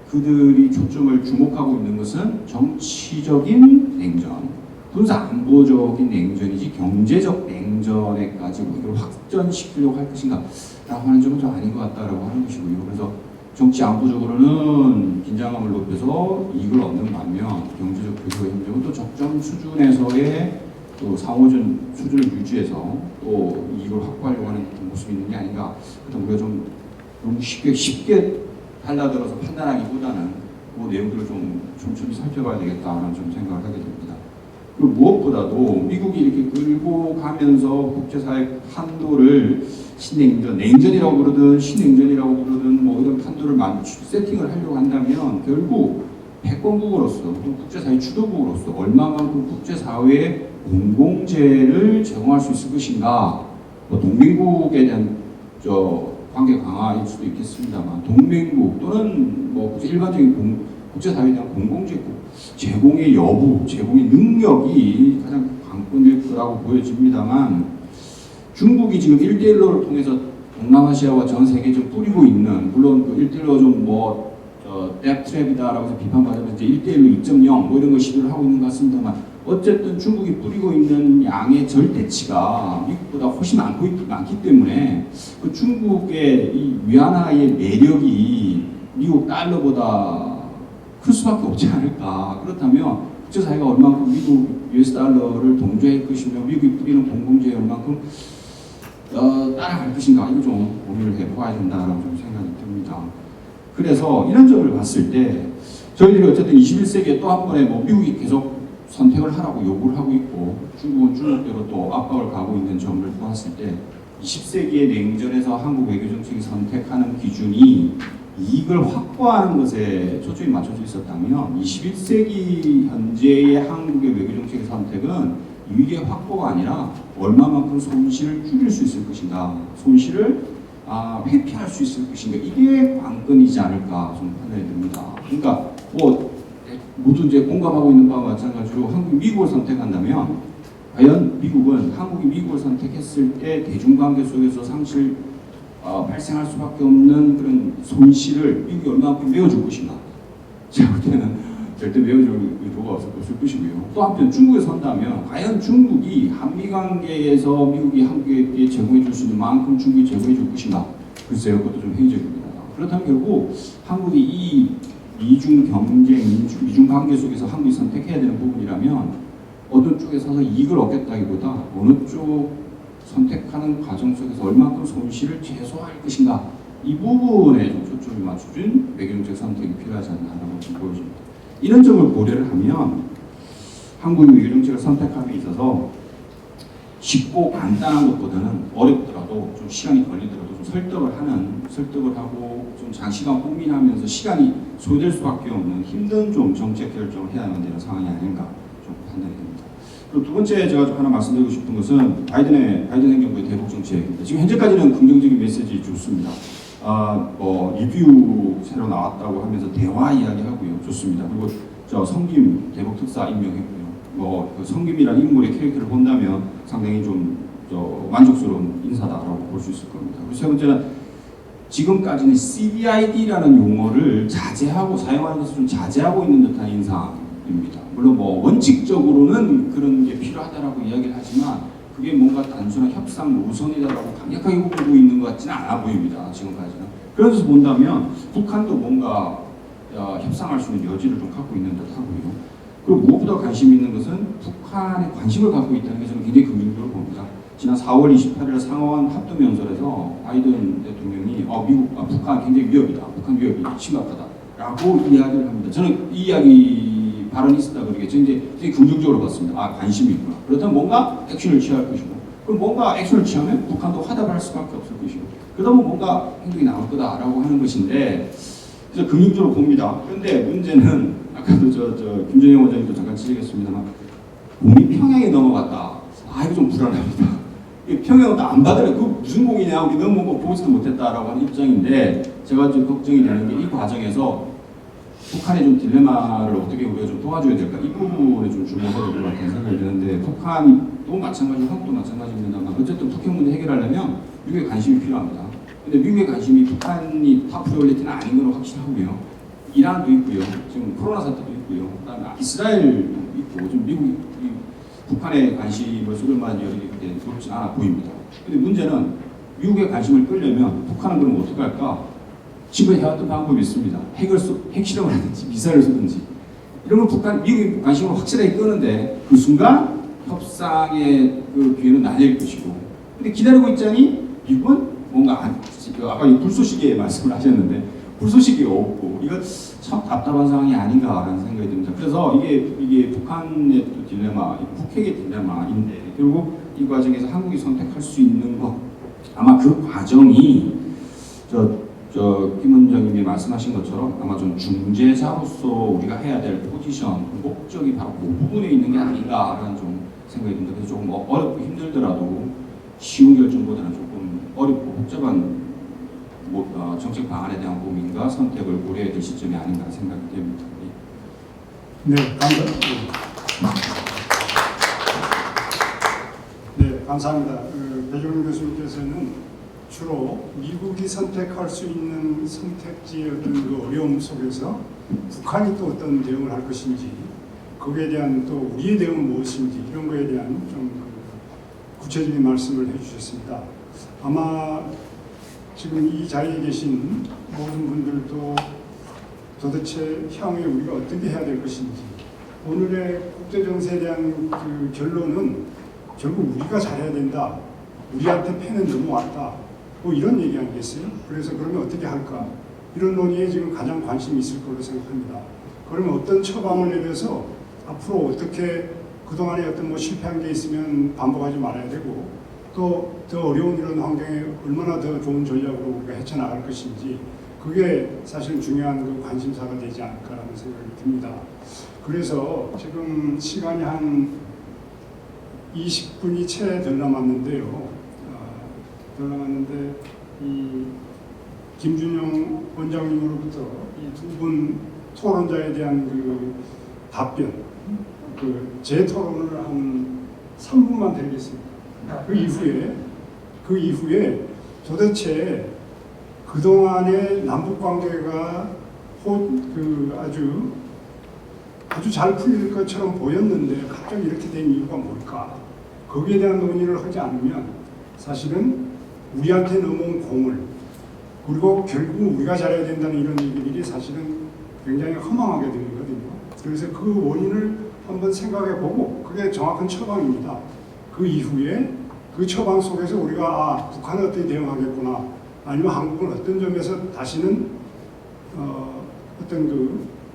그들이 초점을 주목하고 있는 것은 정치적인 냉전, 군사 안보적인 냉전이지 경제적 냉전에까지 이걸 확전시키려고 할 것인가 라고 하는 점은 좀 아닌 것 같다라고 하는 것이고요. 그래서 정치 안보적으로는 긴장감을 높여서 이익을 얻는 반면 경제적 교류와 협력은 또 적정 수준에서의 또 상호전 수준을 유지해서 또 이익을 확보하려고 하는 모습이 있는 게 아닌가. 그래서 우리가 좀 너무 쉽게 달라들어서 판단하기보다는 그 내용들을 좀 천천히 살펴봐야 되겠다는 좀 생각을 하게 됩니다. 그리고 무엇보다도 미국이 이렇게 끌고 가면서 국제사회 판도를 냉전이라고 부르든 신냉전이라고 부르든 이런 판도를 세팅을 하려고 한다면 결국 패권국으로서 국제사회 주도국으로서 얼마만큼 국제사회에 공공재를 제공할 수 있을 것인가. 동맹국에 대한 관계 강화일 수도 있겠습니다만 동맹국 또는 일반적인 국제사회에 대한 공공재 제공의 여부, 제공의 능력이 가장 관건일 거라고 보여집니다만 중국이 지금 1대1로를 통해서 동남아시아와 전 세계에 좀 뿌리고 있는, 물론 그 1대1로 좀뭐 뎁트랩이다라고 해서 비판받으면서 이제 1대1로 2.0 뭐 이런 거 시도를 하고 있는 것 같습니다만 어쨌든 중국이 뿌리고 있는 양의 절대치가 미국보다 훨씬 많기 때문에 그 중국의 이 위안화의 매력이 미국 달러보다 클 수밖에 없지 않을까. 그렇다면 국제사회가 얼만큼 미국 US 달러를 동조할 것이며 미국이 뿌리는 공공재에 얼만큼 따라갈 것인가, 이거 좀 고민을 해봐야 된다라고 좀 생각이 듭니다. 그래서 이런 점을 봤을 때 저희들이 어쨌든 21세기에 또 한 번에 뭐 미국이 계속 선택을 하라고 요구를 하고 있고 중국은 중국대로 또 압박을 가고 있는 점을 보았을 때 20세기의 냉전에서 한국 외교정책이 선택하는 기준이 이익을 확보하는 것에 초점이 맞춰져 있었다면 21세기 현재의 한국의 외교정책의 선택은 이익의 확보가 아니라 얼마만큼 손실을 줄일 수 있을 것인가, 손실을 회피할 수 있을 것인가, 이게 관건이지 않을까 좀 판단이 듭니다. 그러니까 뭐 모두 이제 공감하고 있는 바와 마찬가지로 한국이 미국을 선택한다면 과연 미국은 한국이 미국을 선택했을 때 대중관계 속에서 발생할 수밖에 없는 그런 손실을 미국이 얼마만큼 메워줄 것인가. 제가 볼 때는 절대 메워줄 의도가 없을 것이고요. 또 한편 중국에 선다면 과연 중국이 한미관계에서 미국이 한국에게 제공해 줄 수 있는 만큼 중국이 제공해 줄 것인가. 글쎄요, 그것도 좀 회의적입니다. 그렇다면 결국 한국이 이 미중 경쟁, 미중 관계 속에서 한국이 선택해야 되는 부분이라면 어느 쪽에 서서 이익을 얻겠다기보다 어느 쪽 선택하는 과정 속에서 얼마큼 손실을 최소화할 것인가, 이 부분에 좀 초점을 맞춰준 외교정책 선택이 필요하지 않나라고 좀 보여집니다. 이런 점을 고려를 하면 한국의 외교정책을 선택함에 있어서 쉽고 간단한 것보다는 어렵더라도 좀 시간이 걸리더라도 좀 설득을 하고 좀 장시간 고민하면서 시간이 소요될 수밖에 없는 힘든 좀 정책 결정을 해야만 되는 상황이 아닌가 좀 판단이 됩니다. 그리고 두 번째 제가 좀 하나 말씀드리고 싶은 것은 바이든 행정부의 대북 정책입니다. 지금 현재까지는 긍정적인 메시지 좋습니다. 리뷰 새로 나왔다고 하면서 대화 이야기하고요, 좋습니다. 그리고 저 성김 대북 특사 임명했고요. 그 성김이라는 인물의 캐릭터를 본다면 상당히 좀 만족스러운 인사다라고 볼 수 있을 겁니다. 그리고 세 번째는 지금까지는 CBID라는 용어를 사용하는 것을 좀 자제하고 있는 듯한 인상입니다. 물론 뭐 원칙적으로는 그런 게 필요하다라고 이야기를 하지만 그게 뭔가 단순한 협상 노선이다라고 강력하게 보고 있는 것 같지는 않아 보입니다. 지금까지는. 그래서 본다면 북한도 뭔가 협상할 수 있는 여지를 좀 갖고 있는 듯하고요. 그리고 무엇보다 관심 있는 것은 북한에 관심을 갖고 있다는 게 저는 굉장히 긍정적으로 봅니다. 지난 4월 28일 상하원 합동연설에서 바이든 대통령이 북한 굉장히 위협이다, 북한 위협이 심각하다라고 이야기를 합니다. 저는 이 이야기 발언이 있었다 그러게 저는 굉장히 긍정적으로 봤습니다. 관심이 있구나. 그렇다면 뭔가 액션을 취할 것이고, 그럼 뭔가 액션을 취하면 북한도 화답할 수밖에 없을 것이고, 그러다 보면 뭔가 행동이 나올 거다라고 하는 것인데, 그래서 긍정적으로 봅니다. 그런데 문제는 아까도 김준영 원장님도 잠깐 지적했습니다만 공이 평양에 넘어갔다. 이거 좀 불안합니다. 평양은 안 받으래. 그 무슨 공이냐, 우리 너무 보지도 못했다라고 하는 입장인데, 제가 좀 걱정이 되는 게 이 과정에서 북한의 좀 딜레마를 어떻게 우리가 좀 도와줘야 될까, 이 부분에 좀 주목해야 될 것 같다는 생각이 드는데, 북한이 또 마찬가지고 한국도 마찬가지입니다만 어쨌든 북핵 문제 해결하려면 미국의 관심이 필요합니다. 근데 미국의 관심이 북한이 탑 프리올리티는 아닌 건 확실하고요. 이란도 있고요. 지금 코로나 사태도 있고요. 그다음에 이스라엘도 있고, 지금 미국이 북한에 관심을 쏟을 만한 여력이 그렇게 높지 않아 보입니다. 근데 문제는 미국의 관심을 끌려면 북한은 그럼 어떻게 할까? 지금 해왔던 방법이 있습니다. 핵실험을 하든지 미사일을 쏘든지. 이러면 미국의 관심을 확실하게 끄는데 그 순간 협상의 그 기회는 날릴 것이고. 근데 기다리고 있자니 미국은 뭔가 아까 이 불쏘시개 말씀을 하셨는데 불쏘시개 없고, 이거 참 답답한 상황이 아닌가라는 생각이 듭니다. 그래서 이게 북한의 또 딜레마, 북핵의 딜레마인데, 결국 이 과정에서 한국이 선택할 수 있는 것, 아마 그 과정이 김 원장님이 말씀하신 것처럼 아마 좀 중재자로서 우리가 해야 될 포지션, 목적이 바로 그 부분에 있는 게 아닌가라는 좀 생각이 듭니다. 그래서 조금 어렵고 힘들더라도 쉬운 결정보다는 조금 어렵고 복잡한 정책 방안에 대한 고민과 선택을 고려해야 될 시점이 아닌가 생각이 됩니다. 네, 감사합니다. 감사합니다. 배종훈 교수님께서는 주로 미국이 선택할 수 있는 선택지의 어떤 그 어려움 속에서 북한이 또 어떤 대응을 할 것인지, 거기에 대한 또 우리의 대응은 무엇인지, 이런 거에 대한 좀 구체적인 말씀을 해주셨습니다. 아마 지금 이 자리에 계신 모든 분들도 도대체 향후에 우리가 어떻게 해야 될 것인지, 오늘의 국제정세에 대한 그 결론은 결국 우리가 잘해야 된다, 우리한테 패는 넘어왔다, 뭐 이런 얘기 아니겠어요? 그래서 그러면 어떻게 할까? 이런 논의에 지금 가장 관심이 있을 거로 생각합니다. 그러면 어떤 처방을 내려서 앞으로 어떻게 그동안에 어떤 뭐 실패한 게 있으면 반복하지 말아야 되고, 또 더 어려운 이런 환경에 얼마나 더 좋은 전략으로 우리가 헤쳐나갈 것인지, 그게 사실 중요한 그 관심사가 되지 않을까라는 생각이 듭니다. 그래서 지금 시간이 한 20분이 채 덜 남았는데요. 덜 남았는데 이 김준영 원장님으로부터 이 두 분 토론자에 대한 그 답변, 제 토론을 한 3분만 드리겠습니다. 그 이후에 도대체 그동안의 남북 관계가 아주 잘 풀릴 것처럼 보였는데 갑자기 이렇게 된 이유가 뭘까? 거기에 대한 논의를 하지 않으면 사실은 우리한테 넘어온 공을, 그리고 결국 우리가 잘해야 된다는 이런 얘기들이 사실은 굉장히 허망하게 들리거든요. 그래서 그 원인을 한번 생각해보고, 그게 정확한 처방입니다. 그 이후에 그 처방 속에서 우리가 북한은 어떻게 대응하겠구나, 아니면 한국은 어떤 점에서 다시는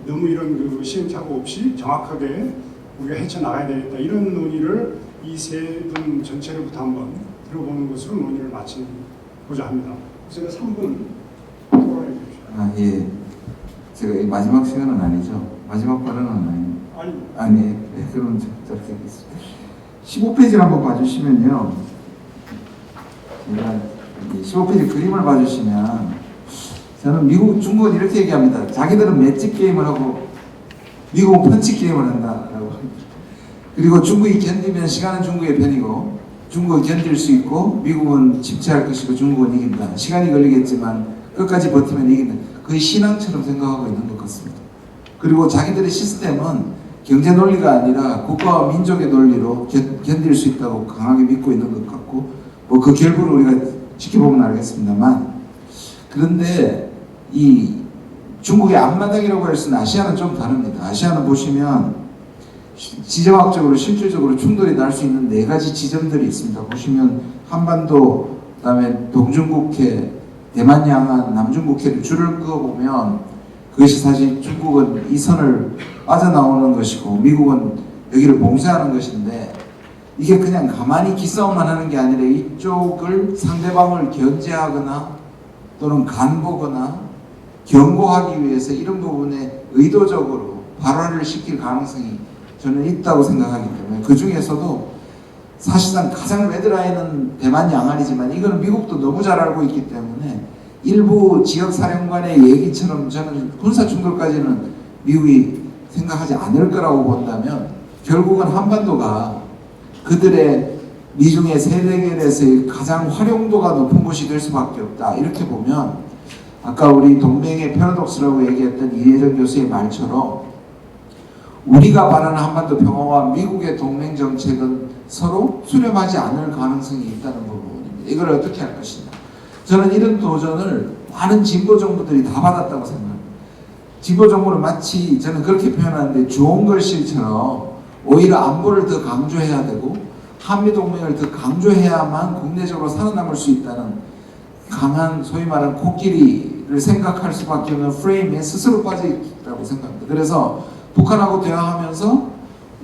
너무 이런 시행착오 없이 정확하게 우리가 헤쳐나가야 되겠다, 이런 논의를 이 세 분 전체로부터 한번 들어보는 것으로 논의를 마치고자 합니다. 그래서 3분 토론해 주십시오. 예. 제가 이 마지막 시간은 아니죠. 마지막 발언은 아니에요. 아니, 네, 그럼 저렇게 하겠습니다. 15페이지를 한번 봐주시면요. 제가 15페이지 그림을 봐주시면, 저는 중국은 이렇게 얘기합니다. 자기들은 맷집 게임을 하고 미국은 펀치 게임을 한다라고. 그리고 중국이 견디면 시간은 중국의 편이고, 중국은 견딜 수 있고 미국은 집체할 것이고 중국은 이긴다. 시간이 걸리겠지만 끝까지 버티면 이긴다. 거의 신앙처럼 생각하고 있는 것 같습니다. 그리고 자기들의 시스템은 경제 논리가 아니라 국가와 민족의 논리로 견딜 수 있다고 강하게 믿고 있는 것 같고, 뭐 그 결과를 우리가 지켜보면 알겠습니다만, 그런데 이 중국의 앞마당이라고 할 수는 아시아는 좀 다릅니다. 아시아는 보시면 지정학적으로 실질적으로 충돌이 날 수 있는 4가지 지점들이 있습니다. 보시면 한반도, 그다음에 동중국해, 대만 양안, 남중국해를 줄을 그어보면 그것이 사실 중국은 이 선을 빠져나오는 것이고 미국은 여기를 봉쇄하는 것인데, 이게 그냥 가만히 기싸움만 하는 게 아니라 이쪽을 상대방을 견제하거나 또는 간보거나 경고하기 위해서 이런 부분에 의도적으로 발화를 시킬 가능성이 저는 있다고 생각하기 때문에, 그 중에서도 사실상 가장 레드라인은 대만 양안이지만 이거는 미국도 너무 잘 알고 있기 때문에 일부 지역사령관의 얘기처럼 저는 군사충돌까지는 미국이 생각하지 않을 거라고 본다면, 결국은 한반도가 그들의 미중의 세대결에서의 가장 활용도가 높은 곳이 될 수밖에 없다. 이렇게 보면 아까 우리 동맹의 패러독스라고 얘기했던 이혜정 교수의 말처럼 우리가 바라는 한반도 평화와 미국의 동맹 정책은 서로 수렴하지 않을 가능성이 있다는 부분입니다. 이걸 어떻게 할 것이냐. 저는 이런 도전을 많은 진보 정부들이 다 받았다고 생각합니다. 진보 정부는 마치 저는 그렇게 표현하는데 좋은 글씨처럼 오히려 안보를 더 강조해야 되고 한미동맹을 더 강조해야만 국내적으로 살아남을 수 있다는 강한 소위 말하는 코끼리를 생각할 수밖에 없는 프레임에 스스로 빠져 있다고 생각합니다. 그래서 북한하고 대화하면서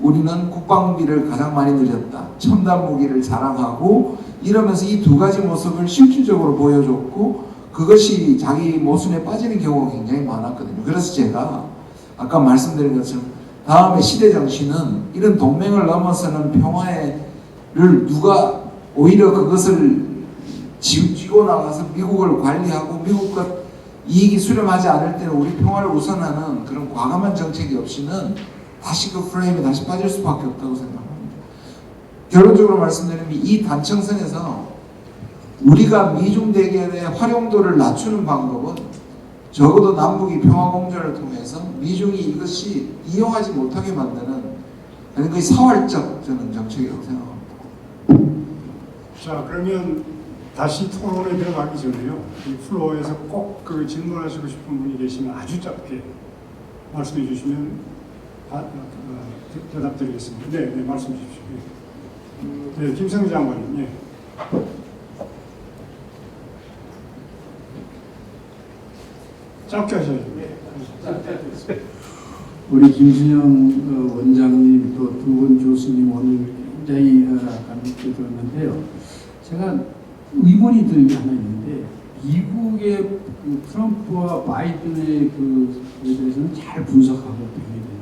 우리는 국방비를 가장 많이 늘렸다, 첨단 무기를 자랑하고 이러면서 이 2가지 모습을 실질적으로 보여줬고, 그것이 자기 모순에 빠지는 경우가 굉장히 많았거든요. 그래서 제가 아까 말씀드린 것처럼 다음의 시대 정신은 이런 동맹을 넘어서는 평화를 누가 오히려 그것을 쥐고 나가서 미국을 관리하고 미국과 이익이 수렴하지 않을 때는 우리 평화를 우선하는 그런 과감한 정책이 없이는 다시 그 프레임에 다시 빠질 수밖에 없다고 생각합니다. 결론적으로 말씀드리면 이 단청선에서 우리가 미중 대결의 활용도를 낮추는 방법은 적어도 남북이 평화공조를 통해서 미중이 이것이 이용하지 못하게 만드는 거의 사활적 저는 정책이라고 생각합니다. 자, 그러면 다시 토론에 들어가기 전에요. 이 플로어에서 꼭 그 질문하시고 싶은 분이 계시면 아주 짧게 말씀해 주시면 대답드리겠습니다. 네, 네, 말씀해 주십시오. 네, 김성희 장관님. 예. 짧게 하셔야죠. 우리 김신영 원장님 또 두 분 교수님 오늘 굉장히 감격해 들었는데요. 제가 의문이 드는 게 하나 있는데 미국의 그 트럼프와 바이든의 그에 대해서는 잘 분석하고 되게 되는데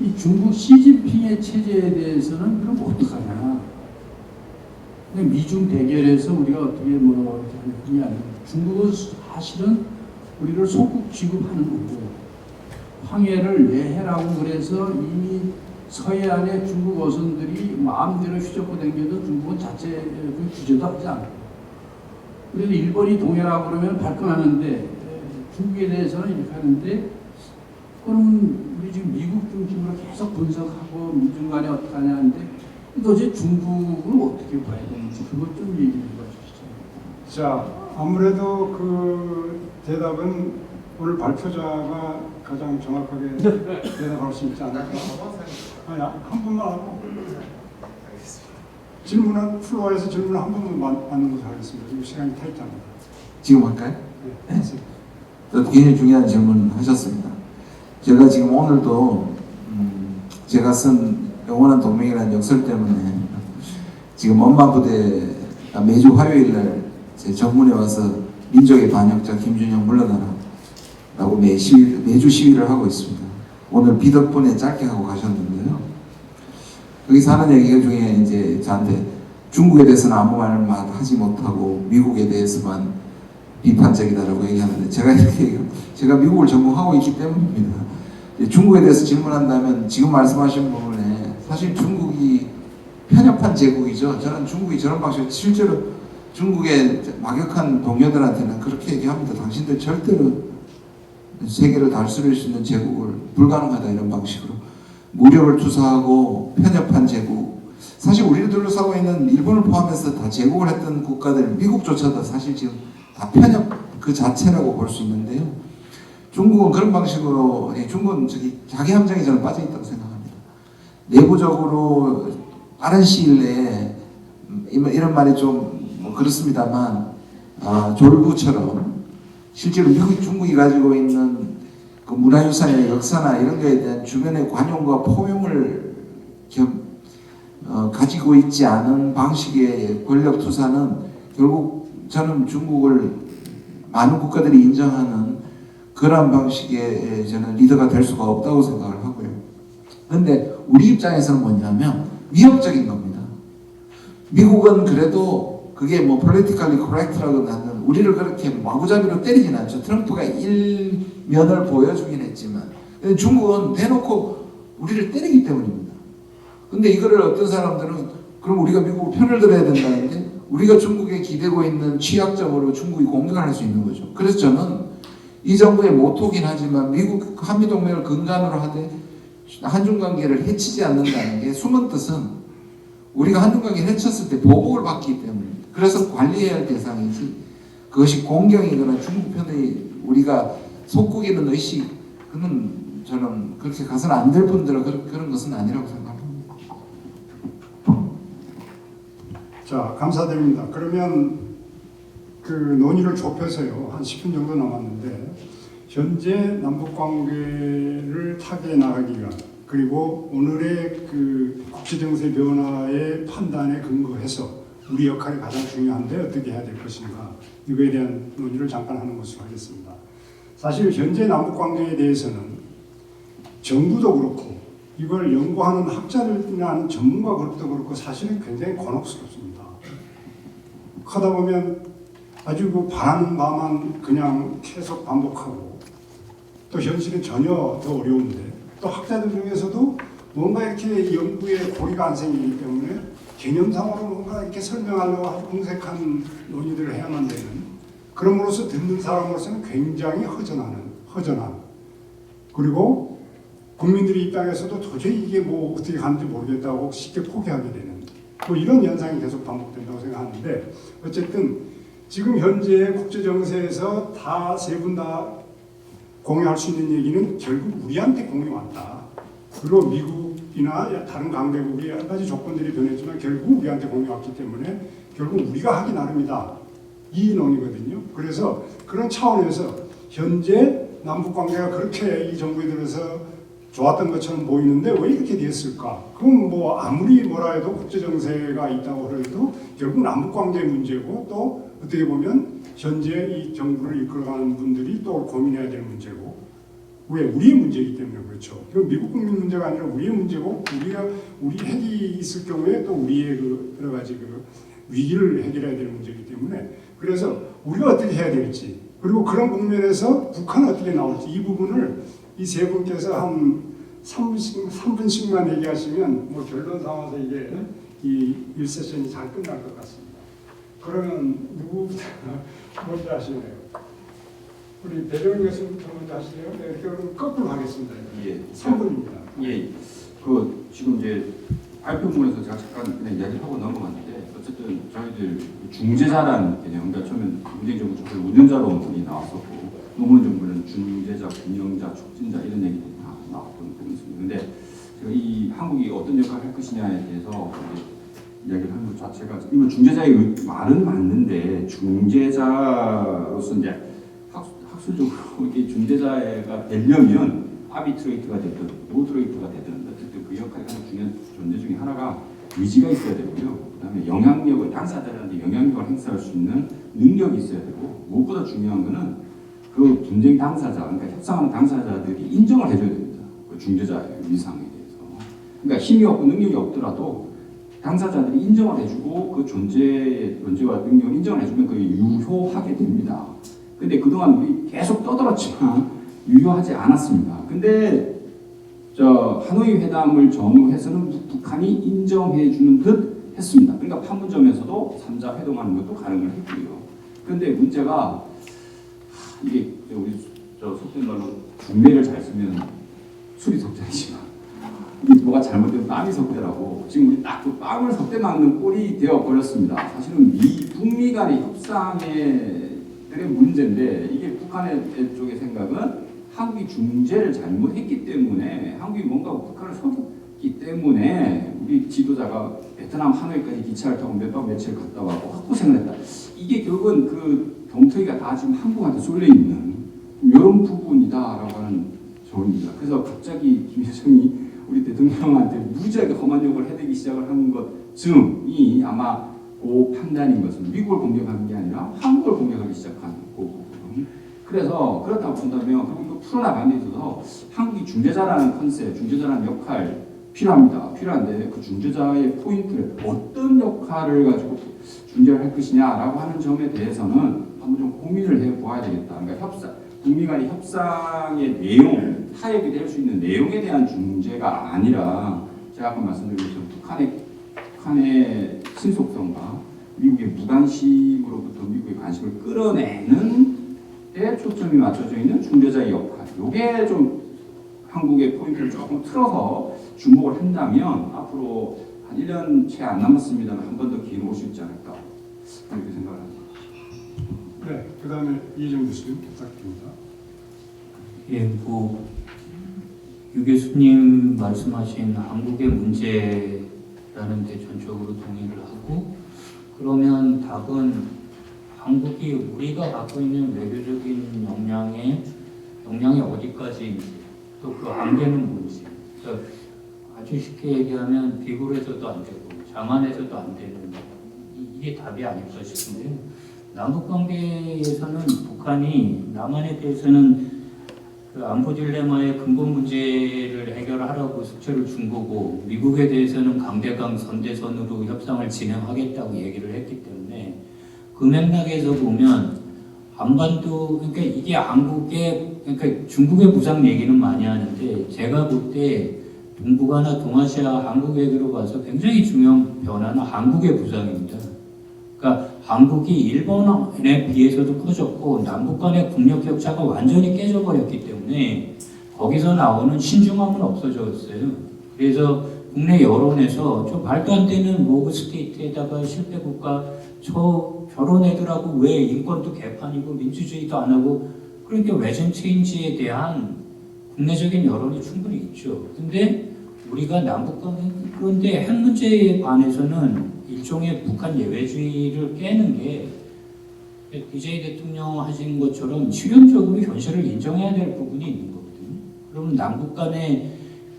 이 중국 시진핑의 체제에 대해서는 그럼 어떡하냐? 그냥 미중 대결에서 우리가 어떻게 뭐 그게 아니라 중국은 사실은 우리를 소국 취급하는 거고 황해를 내해라고 그래서 이미 서해안에 중국 어선들이 마음대로 휘젓고 다녀도 중국은 자체 그 규제도 하지 않고 그래서 일본이 동해라고 그러면 발끈하는데 중국에 대해서는 이렇게 하는데 그러면 우리 지금 미국 중심으로 계속 분석하고 미중 간에 어떻게 하냐 하는데 도대체 중국을 어떻게 봐야 되는지 그것 좀 얘기해 주시죠. 자, 아무래도 그 대답은 오늘 발표자가 가장 정확하게 대답할 수 있지 않을까? 아니, 한 분만 하고. 질문은 플로어에서 질문 한 분만 받는 것으로 하겠습니다. 지금 시간이 타이트합니다. 지금 할까요? 네, 하세요. 또 굉장히 중요한 질문 하셨습니다. 제가 지금 오늘도 제가 쓴 영원한 동맹이라는 역설 때문에 지금 엄마 부대가 매주 화요일 날 제 정문에 와서 민족의 반역자 김준영 물러나라 라고 매주 시위를 하고 있습니다. 오늘 비 덕분에 짧게 하고 가셨는데요. 거기서 하는 얘기가 중에 이제 저한테 중국에 대해서는 아무 말 하지 못하고 미국에 대해서만 비판적이다라고 얘기하는데 제가 이렇게 얘기해요. 제가 미국을 전공하고 있기 때문입니다. 중국에 대해서 질문한다면 지금 말씀하신 부분에 사실 중국이 편협한 제국이죠. 저는 중국이 저런 방식 실제로 중국의 막역한 동료들한테는 그렇게 얘기합니다. 당신들 절대로 세계를 다스릴 수 있는 제국을 불가능하다 이런 방식으로 무력을 투사하고 편협한 제국. 사실 우리를 둘러싸고 있는 일본을 포함해서 다 제국을 했던 국가들 미국조차도 사실 지금 다 편협 그 자체라고 볼 수 있는데요. 중국은 그런 방식으로 중국은 자기 함정에 저는 빠져 있다고 생각합니다. 내부적으로 빠른 시일 내에 이런 말이 좀 그렇습니다만 졸부처럼 실제로 미국 중국이 가지고 있는 그 문화유산이나 역사나 이런 거에 대한 주변의 관용과 포용을 가지고 있지 않은 방식의 권력 투사는 결국 저는 중국을 많은 국가들이 인정하는 그러한 방식의 저는 리더가 될 수가 없다고 생각을 하고요. 그런데 우리 입장에서는 뭐냐면 위협적인 겁니다. 미국은 그래도 그게 뭐 politically correct라고 하는 우리를 그렇게 마구잡이로 때리진 않죠. 트럼프가 일면을 보여주긴 했지만 중국은 대놓고 우리를 때리기 때문입니다. 근데 이거를 어떤 사람들은 그럼 우리가 미국을 편을 들어야 된다는데 우리가 중국에 기대고 있는 취약점으로 중국이 공격할 수 있는 거죠. 그래서 저는 이 정부의 모토긴 하지만 미국 한미동맹을 근간으로 하되 한중관계를 해치지 않는다는 게 숨은 뜻은 우리가 한중관계를 해쳤을 때 보복을 받기 때문입니다. 그래서 관리해야 할 대상이지 그것이 공경이거나 중국 편에 우리가 속국이는 의식 그는 저는 그렇게 가서는 안 될 뿐더러 그런 것은 아니라고 생각합니다. 자, 감사드립니다. 그러면 그 논의를 좁혀서요. 한 10분 정도 남았는데 현재 남북관계를 타개해 나가기 위한 그리고 오늘의 그 국제정세 변화의 판단에 근거해서 우리 역할이 가장 중요한데 어떻게 해야 될 것인가 이거에 대한 논의를 잠깐 하는 것으로 하겠습니다. 사실 현재 남북관계에 대해서는 정부도 그렇고 이걸 연구하는 학자들이나 하는 전문가 그룹도 그렇고 사실은 굉장히 곤혹스럽습니다. 하다 보면 아주 그 바라는 바만 그냥 계속 반복하고 또 현실은 전혀 더 어려운데 또 학자들 중에서도 뭔가 이렇게 연구에 고리가 안 생기기 때문에 개념상으로 뭔가 이렇게 설명하려고 아주 공색한 논의들을 해야만 되는, 그럼으로써 듣는 사람으로서는 굉장히 허전한, 그리고 국민들의 입장에서도 도저히 이게 뭐 어떻게 가는지 모르겠다고 쉽게 포기하게 되는 뭐 이런 현상이 계속 반복된다고 생각하는데, 어쨌든 지금 현재 국제 정세에서 다 세 분 다 공유할 수 있는 얘기는 결국 우리한테 공유 왔다. 그리고 미국이나 다른 강대국이 여러 가지 조건들이 변했지만 결국 우리한테 공유 왔기 때문에 결국 우리가 하기 나름이다. 이 논의거든요. 그래서 그런 차원에서 현재 남북 관계가 그렇게 이 정부에 들어서 좋았던 것처럼 보이는데 왜 이렇게 됐을까? 그럼 뭐 아무리 뭐라 해도 국제 정세가 있다고 해도 결국 남북 관계 문제고, 또 어떻게 보면 현재 이 정부를 이끌어가는 분들이 또 고민해야 될 문제고, 왜 우리의 문제이기 때문에 그렇죠. 이건 미국 국민 문제가 아니라 우리의 문제고, 우리 핵이 있을 경우에 또 우리의 그 여러 가지 그 위기를 해결해야 될 문제이기 때문에, 그래서 우리가 어떻게 해야 될지, 그리고 그런 국면에서 북한은 어떻게 나올지, 이 부분을 이 세 분께서 한 3분씩만 얘기하시면 뭐 결론 삼아서 이게 이 1세션이 잘 끝날 것 같습니다. 그러면 누구부터 먼저 하시나요? 우리 배정훈 교수님부터 먼저 하시나요? 네, 이렇게 그럼 거꾸로 하겠습니다. 예. 3분입니다. 예. 그 지금 이제 발표문에서 제가 잠깐 그냥 이야기를 하고 넘어갔는데, 어쨌든 저희들 중재자라는 개념, 그러니까 처음엔 문재인 정부 초기 운영자론이 나왔었고, 노무현 정부는 중재자, 균형자, 촉진자 이런 얘기들이 다 나왔던 부분이 있습니다. 근데 제가 이 한국이 어떤 역할을 할 것이냐에 대해서 이야기를 하는 것 자체가, 이거 중재자의 말은 맞는데, 중재자로서 이제 학술적으로 이게 중재자가 되려면 아비트레이트가 되든 노트레이트가 되든 어쨌든 그 역할이 가장 중요한 존재 중에 하나가 의지가 있어야 되고요. 그다음에 영향력을, 당사자들한테 영향력을 행사할 수 있는 능력이 있어야 되고, 무엇보다 중요한 거는 그 분쟁 당사자, 그러니까 협상하는 당사자들이 인정을 해줘야 됩니다. 그 중재자의 위상에 대해서. 그러니까 힘이 없고 능력이 없더라도 당사자들이 인정을 해주고 그 존재와 능력을 인정을 해주면 그게 유효하게 됩니다. 근데 그동안 우리 계속 떠들었지만 유효하지 않았습니다. 근데 하노이 회담을 전후해서는 북한이 인정해주는 듯 했습니다. 그러니까 판문점에서도 3자 회동하는 것도 가능을 했고요. 근데 문제가 이게 우리 속된 말로 중매를 잘 쓰면 술이 속자이지만, 이게 뭐가 잘못되면 빰이 속대라고, 지금 우리 딱 그 빰을 속대 맞는 꼴이 되어 버렸습니다. 사실은 북미 간의 협상의 문제인데, 이게 북한의 쪽의 생각은 한국이 중재를 잘못했기 때문에, 한국이 뭔가 북한을 속였기 때문에 우리 지도자가 베트남 하노이까지 기차를 타고 몇 박 며칠 갔다 와고 헛고생을 했다. 이게 결국은 그 덩터리가 다 지금 한국한테 쏠려 있는 이런 부분이다라고 하는 조언입니다. 그래서 갑자기 김여정이 우리 대통령한테 무지하게 험한 욕을 해대기 시작을 하는 것쯤이 아마 그 판단인 것은 미국을 공격하는 게 아니라 한국을 공격하기 시작한 거고, 그래서 그렇다고 본다면 그리고 이거 풀어나가는 데 있어서 한국이 중재자라는 컨셉, 중재자라는 역할 필요한데 그 중재자의 포인트를 어떤 역할을 가지고 중재를 할 것이냐라고 하는 점에 대해서는 한번 좀 고민을 해보아야 되겠다. 그러니까 북미 간의 협상의 내용, 타협이 될 수 있는 내용에 대한 중재가 아니라, 제가 아까 말씀드린 것처럼 북한의 신속성과 미국의 무관심으로부터 미국의 관심을 끌어내는 데 초점이 맞춰져 있는 중재자의 역할, 이게 좀 한국의 포인트를 조금 틀어서 주목을 한다면 앞으로 한 1년 채 안 남았습니다만 한 번 더 기회는 올 수 있지 않을까, 이렇게 생각을 합니다. 네, 그 다음에 이재명 교수님 부탁드립니다. 예, 유 교수님 말씀하신 한국의 문제라는 데 전적으로 동의를 하고, 그러면 답은 한국이 우리가 갖고 있는 외교적인 역량이 어디까지인지, 또 그 한계는 뭔지, 그러니까 아주 쉽게 얘기하면 비굴해서도 안 되고 장안해서도 안 되는, 이게 답이 아닐까 싶은데요. 남북관계에서는 북한이 남한에 대해서는 그 안보 딜레마의 근본 문제를 해결하라고 숙제를 준 거고, 미국에 대해서는 강대강 선대선으로 협상을 진행하겠다고 얘기를 했기 때문에, 그 맥락에서 보면 한반도, 그러니까 이게 한국의, 그러니까 중국의 무장 얘기는 많이 하는데, 제가 볼 때 동북아나 동아시아 한국 외교로 봐서 굉장히 중요한 변화는 한국의 부상입니다. 그러니까 한국이 일본에 비해서도 커졌고 남북 간의 국력 격차가 완전히 깨져버렸기 때문에 거기서 나오는 신중함은 없어졌어요. 그래서 국내 여론에서 저 말도 안 되는 로그 스테이트에다가 실패 국가 저런 애들하고 왜 인권도 개판이고 민주주의도 안 하고 그러니까 레전 체인지에 대한 국내적인 여론이 충분히 있죠. 근데 우리가 남북 간에 그런데 핵 문제에 관해서는 일종의 북한 예외주의를 깨는 게 DJ 대통령 하신 것처럼 실용적으로 현실을 인정해야 될 부분이 있는 거거든요. 그러면 남북 간의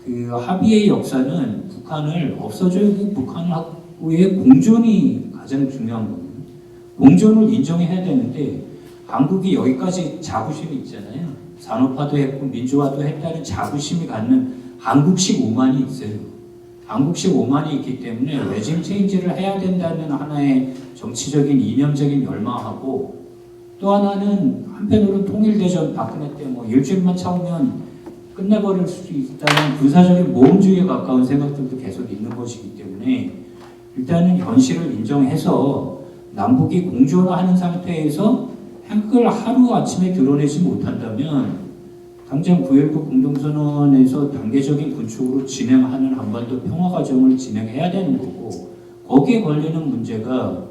그 합의의 역사는 북한을 없어져야 되고 북한하고의 공존이 가장 중요한 거거든요. 공존을 인정해야 되는데 한국이 여기까지 자부심이 있잖아요. 산업화도 했고 민주화도 했다는 자부심이 갖는 한국식 오만이 있어요. 한국식 오만이 있기 때문에 레짐 체인지를 해야 된다는 하나의 정치적인 이념적인 열망하고 또 하나는 한편으로는 통일대전 박근혜 때 뭐 일주일만 참으면 끝내버릴 수 있다는 군사적인 모험주의에 가까운 생각들도 계속 있는 것이기 때문에 일단은 현실을 인정해서 남북이 공존하는 상태에서 핵을 하루아침에 드러내지 못한다면 당장 9.19 공동선언에서 단계적인 구축으로 진행하는 한반도 평화과정을 진행해야 되는 거고 거기에 걸리는 문제가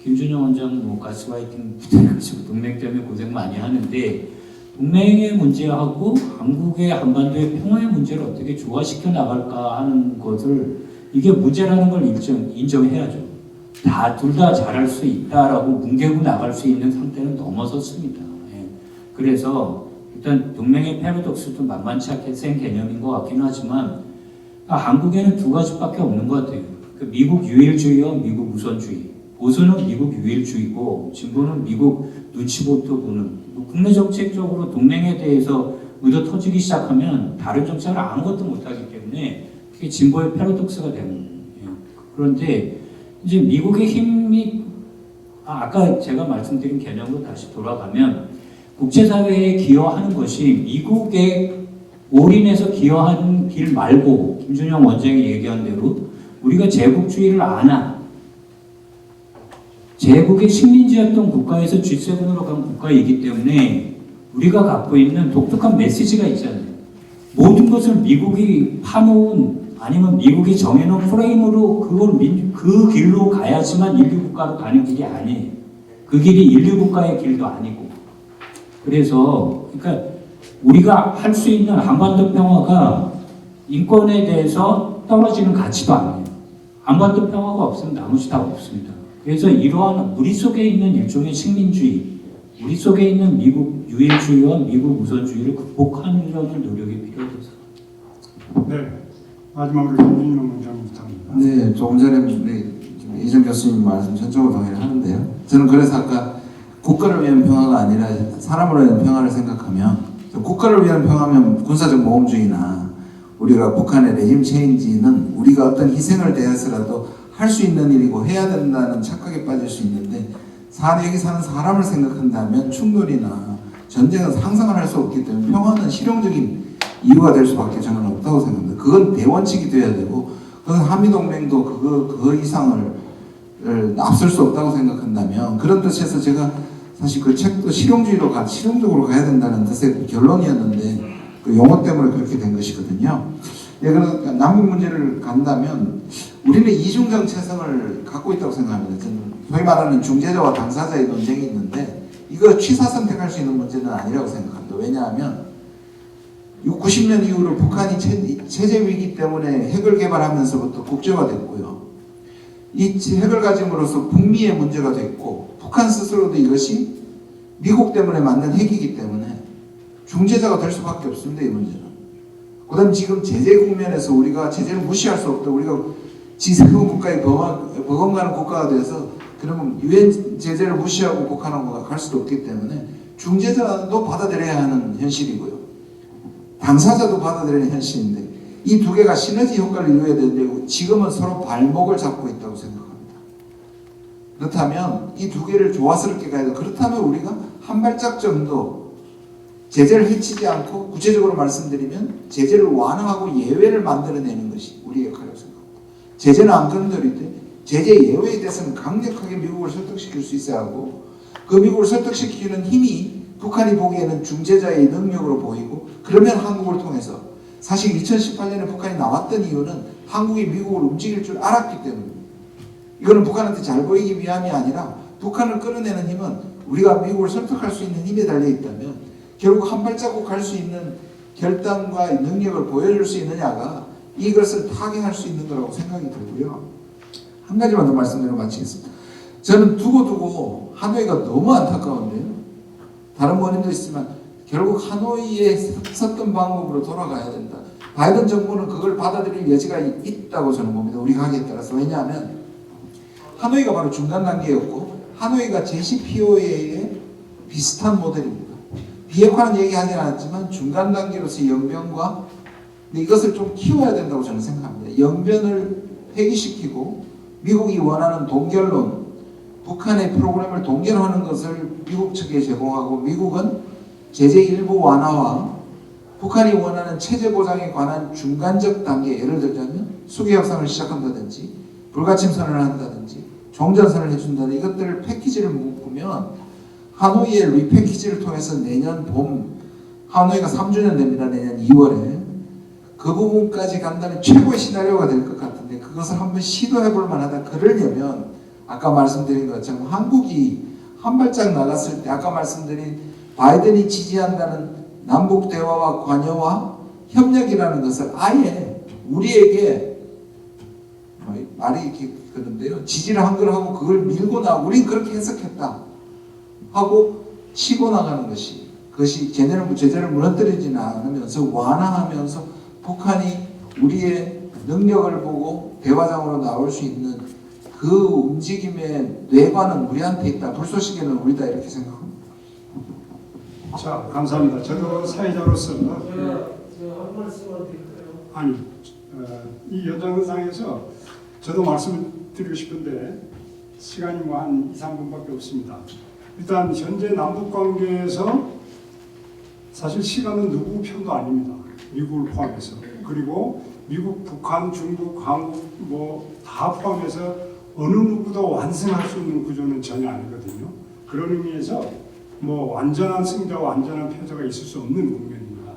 김준영 원장 뭐 가스라이팅 부탁해가지고 동맹 때문에 고생 많이 하는데 동맹의 문제하고 한국의 한반도의 평화의 문제를 어떻게 조화시켜 나갈까 하는 것을 이게 문제라는 걸 인정해야죠. 둘 다 잘할 수 있다라고 뭉개고 나갈 수 있는 상태는 넘어섰습니다. 예. 그래서 일단 동맹의 패러독스도 만만치 않게 센 개념인 것 같긴 하지만 한국에는 두 가지밖에 없는 것 같아요. 그 미국 유일주의와 미국 우선주의. 보수는 미국 유일주의고 진보는 미국 눈치보도 보는. 국내 정책적으로 동맹에 대해서 의도 터지기 시작하면 다른 정책을 아무것도 못하기 때문에 그게 진보의 패러독스가 되는 거예요. 그런데 이제 미국의 힘이 아까 제가 말씀드린 개념으로 다시 돌아가면 국제사회에 기여하는 것이 미국에 올인해서 기여하는 길 말고 김준영 원장이 얘기한 대로 우리가 제국주의를 안한 제국의 식민지였던 국가에서 G7으로 간 국가이기 때문에 우리가 갖고 있는 독특한 메시지가 있잖아요. 모든 것을 미국이 파놓은 아니면 미국이 정해놓은 프레임으로 그 길로 가야지만 인류국가로 가는 길이 아니에요. 그 길이 인류국가의 길도 아니고. 그래서 그러니까 우리가 할 수 있는 한반도 평화가 인권에 대해서 떨어지는 가치도 아니에요. 한반도 평화가 없으면 나머지 다 없습니다. 그래서 이러한 우리 속에 있는 일종의 식민주의, 우리 속에 있는 미국 유일주의와 미국 우선주의를 극복하려는 노력이 필요해서. 네. 마지막으로 김준영 원장 부탁합니다. 네, 조금 전에 우리 이정 교수님 말씀 전적으로 동의를 하는데요. 저는 그래서 아까 국가를 위한 평화가 아니라 사람을 위한 평화를 생각하면 국가를 위한 평화면 군사적 모험주의나 우리가 북한의 레짐 체인지는 우리가 어떤 희생을 대해서라도 할 수 있는 일이고 해야 된다는 착각에 빠질 수 있는데 여기 사는 사람을 생각한다면 충돌이나 전쟁은 상상을 할 수 없기 때문에 평화는 실용적인 이유가 될 수밖에 저는 없다고 생각합니다. 그건 대원칙이 돼야 되고 그건 한미동맹도 그거 이상을 앞설 수 없다고 생각한다면 그런 뜻에서 제가 사실 그 책도 실용적으로 가야 된다는 뜻의 결론이었는데 그 용어 때문에 그렇게 된 것이거든요. 예, 그러니까 남북 문제를 간다면 우리는 이중정체성을 갖고 있다고 생각합니다. 저는 소위 말하는 중재자와 당사자의 논쟁이 있는데 이거 취사 선택할 수 있는 문제는 아니라고 생각합니다. 왜냐하면 90년 이후로 북한이 체제 위기 때문에 핵을 개발하면서부터 국제화됐고요. 이 핵을 가짐으로써 북미의 문제가 됐고 북한 스스로도 이것이 미국 때문에 만든 핵이기 때문에 중재자가 될 수밖에 없습니다. 이 문제는. 그 다음 지금 제재 국면에서 우리가 제재를 무시할 수 없다. 우리가 G7 국가에 버금가는 국가가 돼서 그러면 유엔 제재를 무시하고 북한하고 갈 수도 없기 때문에 중재자도 받아들여야 하는 현실이고요. 당사자도 받아들여야 하는 현실인데 이 두 개가 시너지 효과를 이루어야 되는데 지금은 서로 발목을 잡고 있다고 생각합니다. 그렇다면 이 두 개를 조화스럽게 가야 돼. 그렇다면 우리가 한 발짝 정도 제재를 해치지 않고 구체적으로 말씀드리면 제재를 완화하고 예외를 만들어내는 것이 우리의 역할이라고 생각합니다. 제재는 안 건드릴 때 제재 예외에 대해서는 강력하게 미국을 설득시킬 수 있어야 하고 그 미국을 설득시키는 힘이 북한이 보기에는 중재자의 능력으로 보이고 그러면 한국을 통해서 사실 2018년에 북한이 나왔던 이유는 한국이 미국을 움직일 줄 알았기 때문입니다. 이거는 북한한테 잘 보이기 위함이 아니라 북한을 끌어내는 힘은 우리가 미국을 설득할 수 있는 힘에 달려있다면 결국 한 발자국 갈 수 있는 결단과 능력을 보여줄 수 있느냐가 이것을 타개할 수 있는 거라고 생각이 들고요. 한 가지만 더 말씀드리고 마치겠습니다. 저는 두고두고 하노이가 너무 안타까운데요. 다른 원인도 있지만 결국 하노이에 섰던 방법으로 돌아가야 된다. 바이든 정부는 그걸 받아들일 여지가 있다고 저는 봅니다. 우리 가기에 따라서. 왜냐하면 하노이가 바로 중간 단계였고 하노이가 JCPOA의 비슷한 모델입니다. 비핵화는 얘기하지 않았지만 중간 단계로서 영변과 근데 이것을 좀 키워야 된다고 저는 생각합니다. 영변을 폐기시키고 미국이 원하는 동결론, 북한의 프로그램을 동결하는 것을 미국 측에 제공하고 미국은 제재 일부 완화와 북한이 원하는 체제 보장에 관한 중간적 단계, 예를 들자면 수교 협상을 시작한다든지 불가침 선언을 한다든지 종전선을 해준다든지 이것들을 패키지를 묶으면 하노이의 리패키지를 통해서 내년 봄 하노이가 3주년 됩니다. 내년 2월에 그 부분까지 간다면 최고의 시나리오가 될 것 같은데 그것을 한번 시도해 볼 만하다. 그러려면 아까 말씀드린 것처럼 한국이 한 발짝 나갔을 때 아까 말씀드린 바이든이 지지한다는 남북 대화와 관여와 협력이라는 것을 아예 우리에게 말이 이렇게 그런데요. 지지를 한 걸 하고 그걸 밀고 나가고 우린 그렇게 해석했다 하고 치고 나가는 것이 그것이 제재를 무너뜨리지는 않으면서 완화하면서 북한이 우리의 능력을 보고 대화장으로 나올 수 있는 그 움직임의 뇌관은 우리한테 있다. 불쏘시개는 우리다 이렇게 생각합니다. 자, 감사합니다. 저도 사회자로서 제가 한 말씀만 드릴까요? 이 연장선상에서 저도 말씀을 드리고 싶은데 시간이 뭐 한 2, 3분밖에 없습니다. 일단 현재 남북 관계에서 사실 시간은 누구 편도 아닙니다. 미국을 포함해서. 그리고 미국, 북한, 중국, 한국 뭐 다 포함해서 어느 누구도 완성할 수 있는 구조는 전혀 아니거든요. 그런 의미에서 뭐 완전한 승자와 완전한 패자가 있을 수 없는 국면입니다.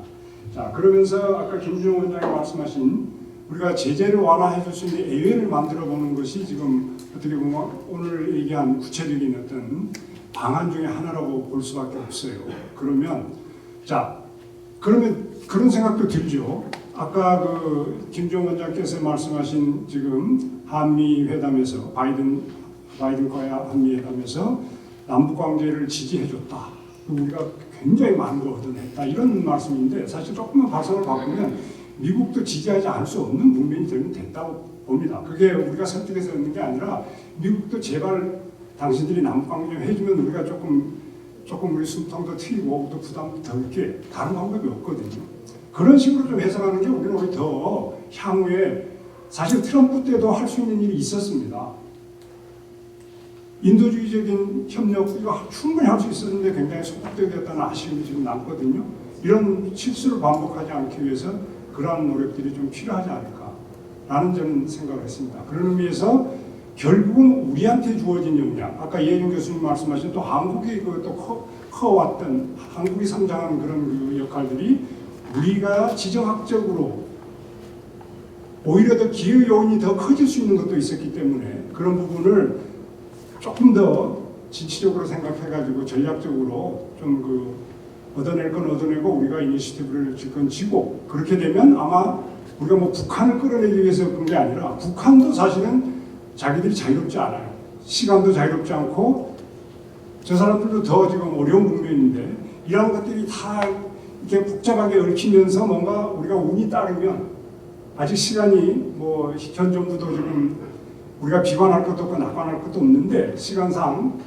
자, 그러면서 아까 김준영 원장이 말씀하신 우리가 제재를 완화해 줄 수 있는 예외를 만들어 보는 것이 지금 어떻게 보면 오늘 얘기한 구체적인 어떤 방안 중에 하나라고 볼 수밖에 없어요. 그러면 그런 생각도 들죠. 아까 그 김종원 원장께서 말씀하신 지금 한미 회담에서 바이든과의 한미 회담에서 남북 관계를 지지해줬다. 우리가 굉장히 많은 걸 얻어냈다. 이런 말씀인데 사실 조금만 발상을 바꾸면 미국도 지지하지 않을 수 없는 국면이 되면 됐다고 봅니다. 그게 우리가 설득해서 얻는 게 아니라 미국도 제발 당신들이 남북 관계 좀 해주면 우리가 조금 우리 숨통도 트이고 또 부담도 덜게 다른 방법이 없거든요. 그런 식으로 좀 해석하는 게 우리는 오히려 더 향후에 사실 트럼프 때도 할 수 있는 일이 있었습니다. 인도주의적인 협력 이거 충분히 할 수 있었는데 굉장히 소극적이었다는 아쉬움이 지금 남거든요. 이런 실수를 반복하지 않기 위해서 그러한 노력들이 좀 필요하지 않을까라는 저는 생각을 했습니다. 그런 의미에서 결국은 우리한테 주어진 역량, 아까 이혜준 교수님 말씀하신 또 한국이 또 커왔던 한국이 성장한 그런 그 역할들이 우리가 지정학적으로 오히려 더 기회 요인이 더 커질 수 있는 것도 있었기 때문에 그런 부분을 조금 더 진취적으로 생각해가지고 전략적으로 좀 얻어낼 건 얻어내고 우리가 이니시티브를 질 건 지고 그렇게 되면 아마 우리가 뭐 북한을 끌어내기 위해서 그런 게 아니라 북한도 사실은 자기들이 자유롭지 않아요. 시간도 자유롭지 않고 저 사람들도 더 지금 어려운 국면인데 이런 것들이 다 이렇게 복잡하게 얽히면서 뭔가 우리가 운이 따르면 아직 시간이 뭐 현 정부도 지금 우리가 비관할 것도 없고 낙관할 것도 없는데 시간상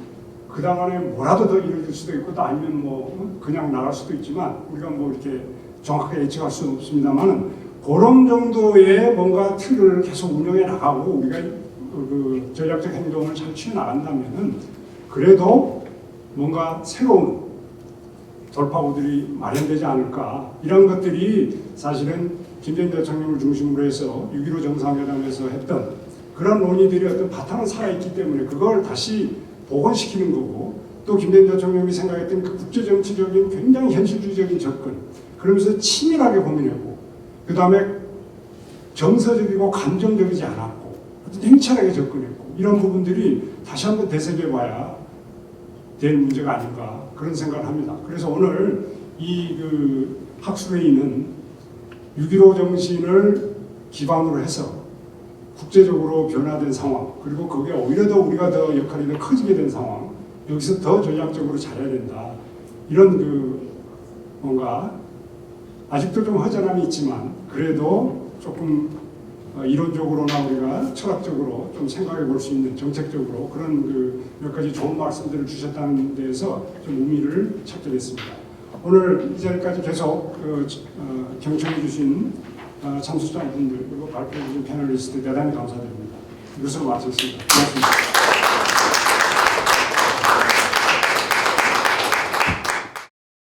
그 당안에 뭐라도 더 이루어질 수도 있고 또 아니면 뭐 그냥 나갈 수도 있지만 우리가 뭐 이렇게 정확하게 예측할 수는 없습니다만은 그런 정도의 뭔가 틀을 계속 운영해 나가고 우리가 그 전략적 행동을 잘 취해 나간다면은 그래도 뭔가 새로운 돌파구들이 마련되지 않을까. 이런 것들이 사실은 김대중 대통령을 중심으로 해서 6.15 정상회담에서 했던 그런 논의들이 어떤 바탕은 살아있기 때문에 그걸 다시 복원시키는 거고, 또 김대중 대통령이 생각했던 그 국제정치적인 굉장히 현실주의적인 접근, 그러면서 치밀하게 고민하고, 그 다음에 정서적이고 감정적이지 않았고 어떤 냉철하게 접근했고, 이런 부분들이 다시 한번 되새겨봐야 될 문제가 아닌가 그런 생각을 합니다. 그래서 오늘 이 그 학술회의는 6.15 정신을 기반으로 해서 국제적으로 변화된 상황, 그리고 그게 오히려 더 우리가 더 역할이 더 커지게 된 상황, 여기서 더 전략적으로 잘해야 된다. 이런 그 뭔가 아직도 좀 허전함이 있지만 그래도 조금 이론적으로나 우리가 철학적으로 좀 생각해 볼 수 있는 정책적으로 그런 그 몇 가지 좋은 말씀들을 주셨다는 데에서 좀 의미를 찾게 됐습니다. 오늘 이 자리까지 계속 경청해 주신 참석자분들 그리고 발표해 주신 패널리스트 대단히 감사드립니다. 이것으로 마치겠습니다. 고맙습니다.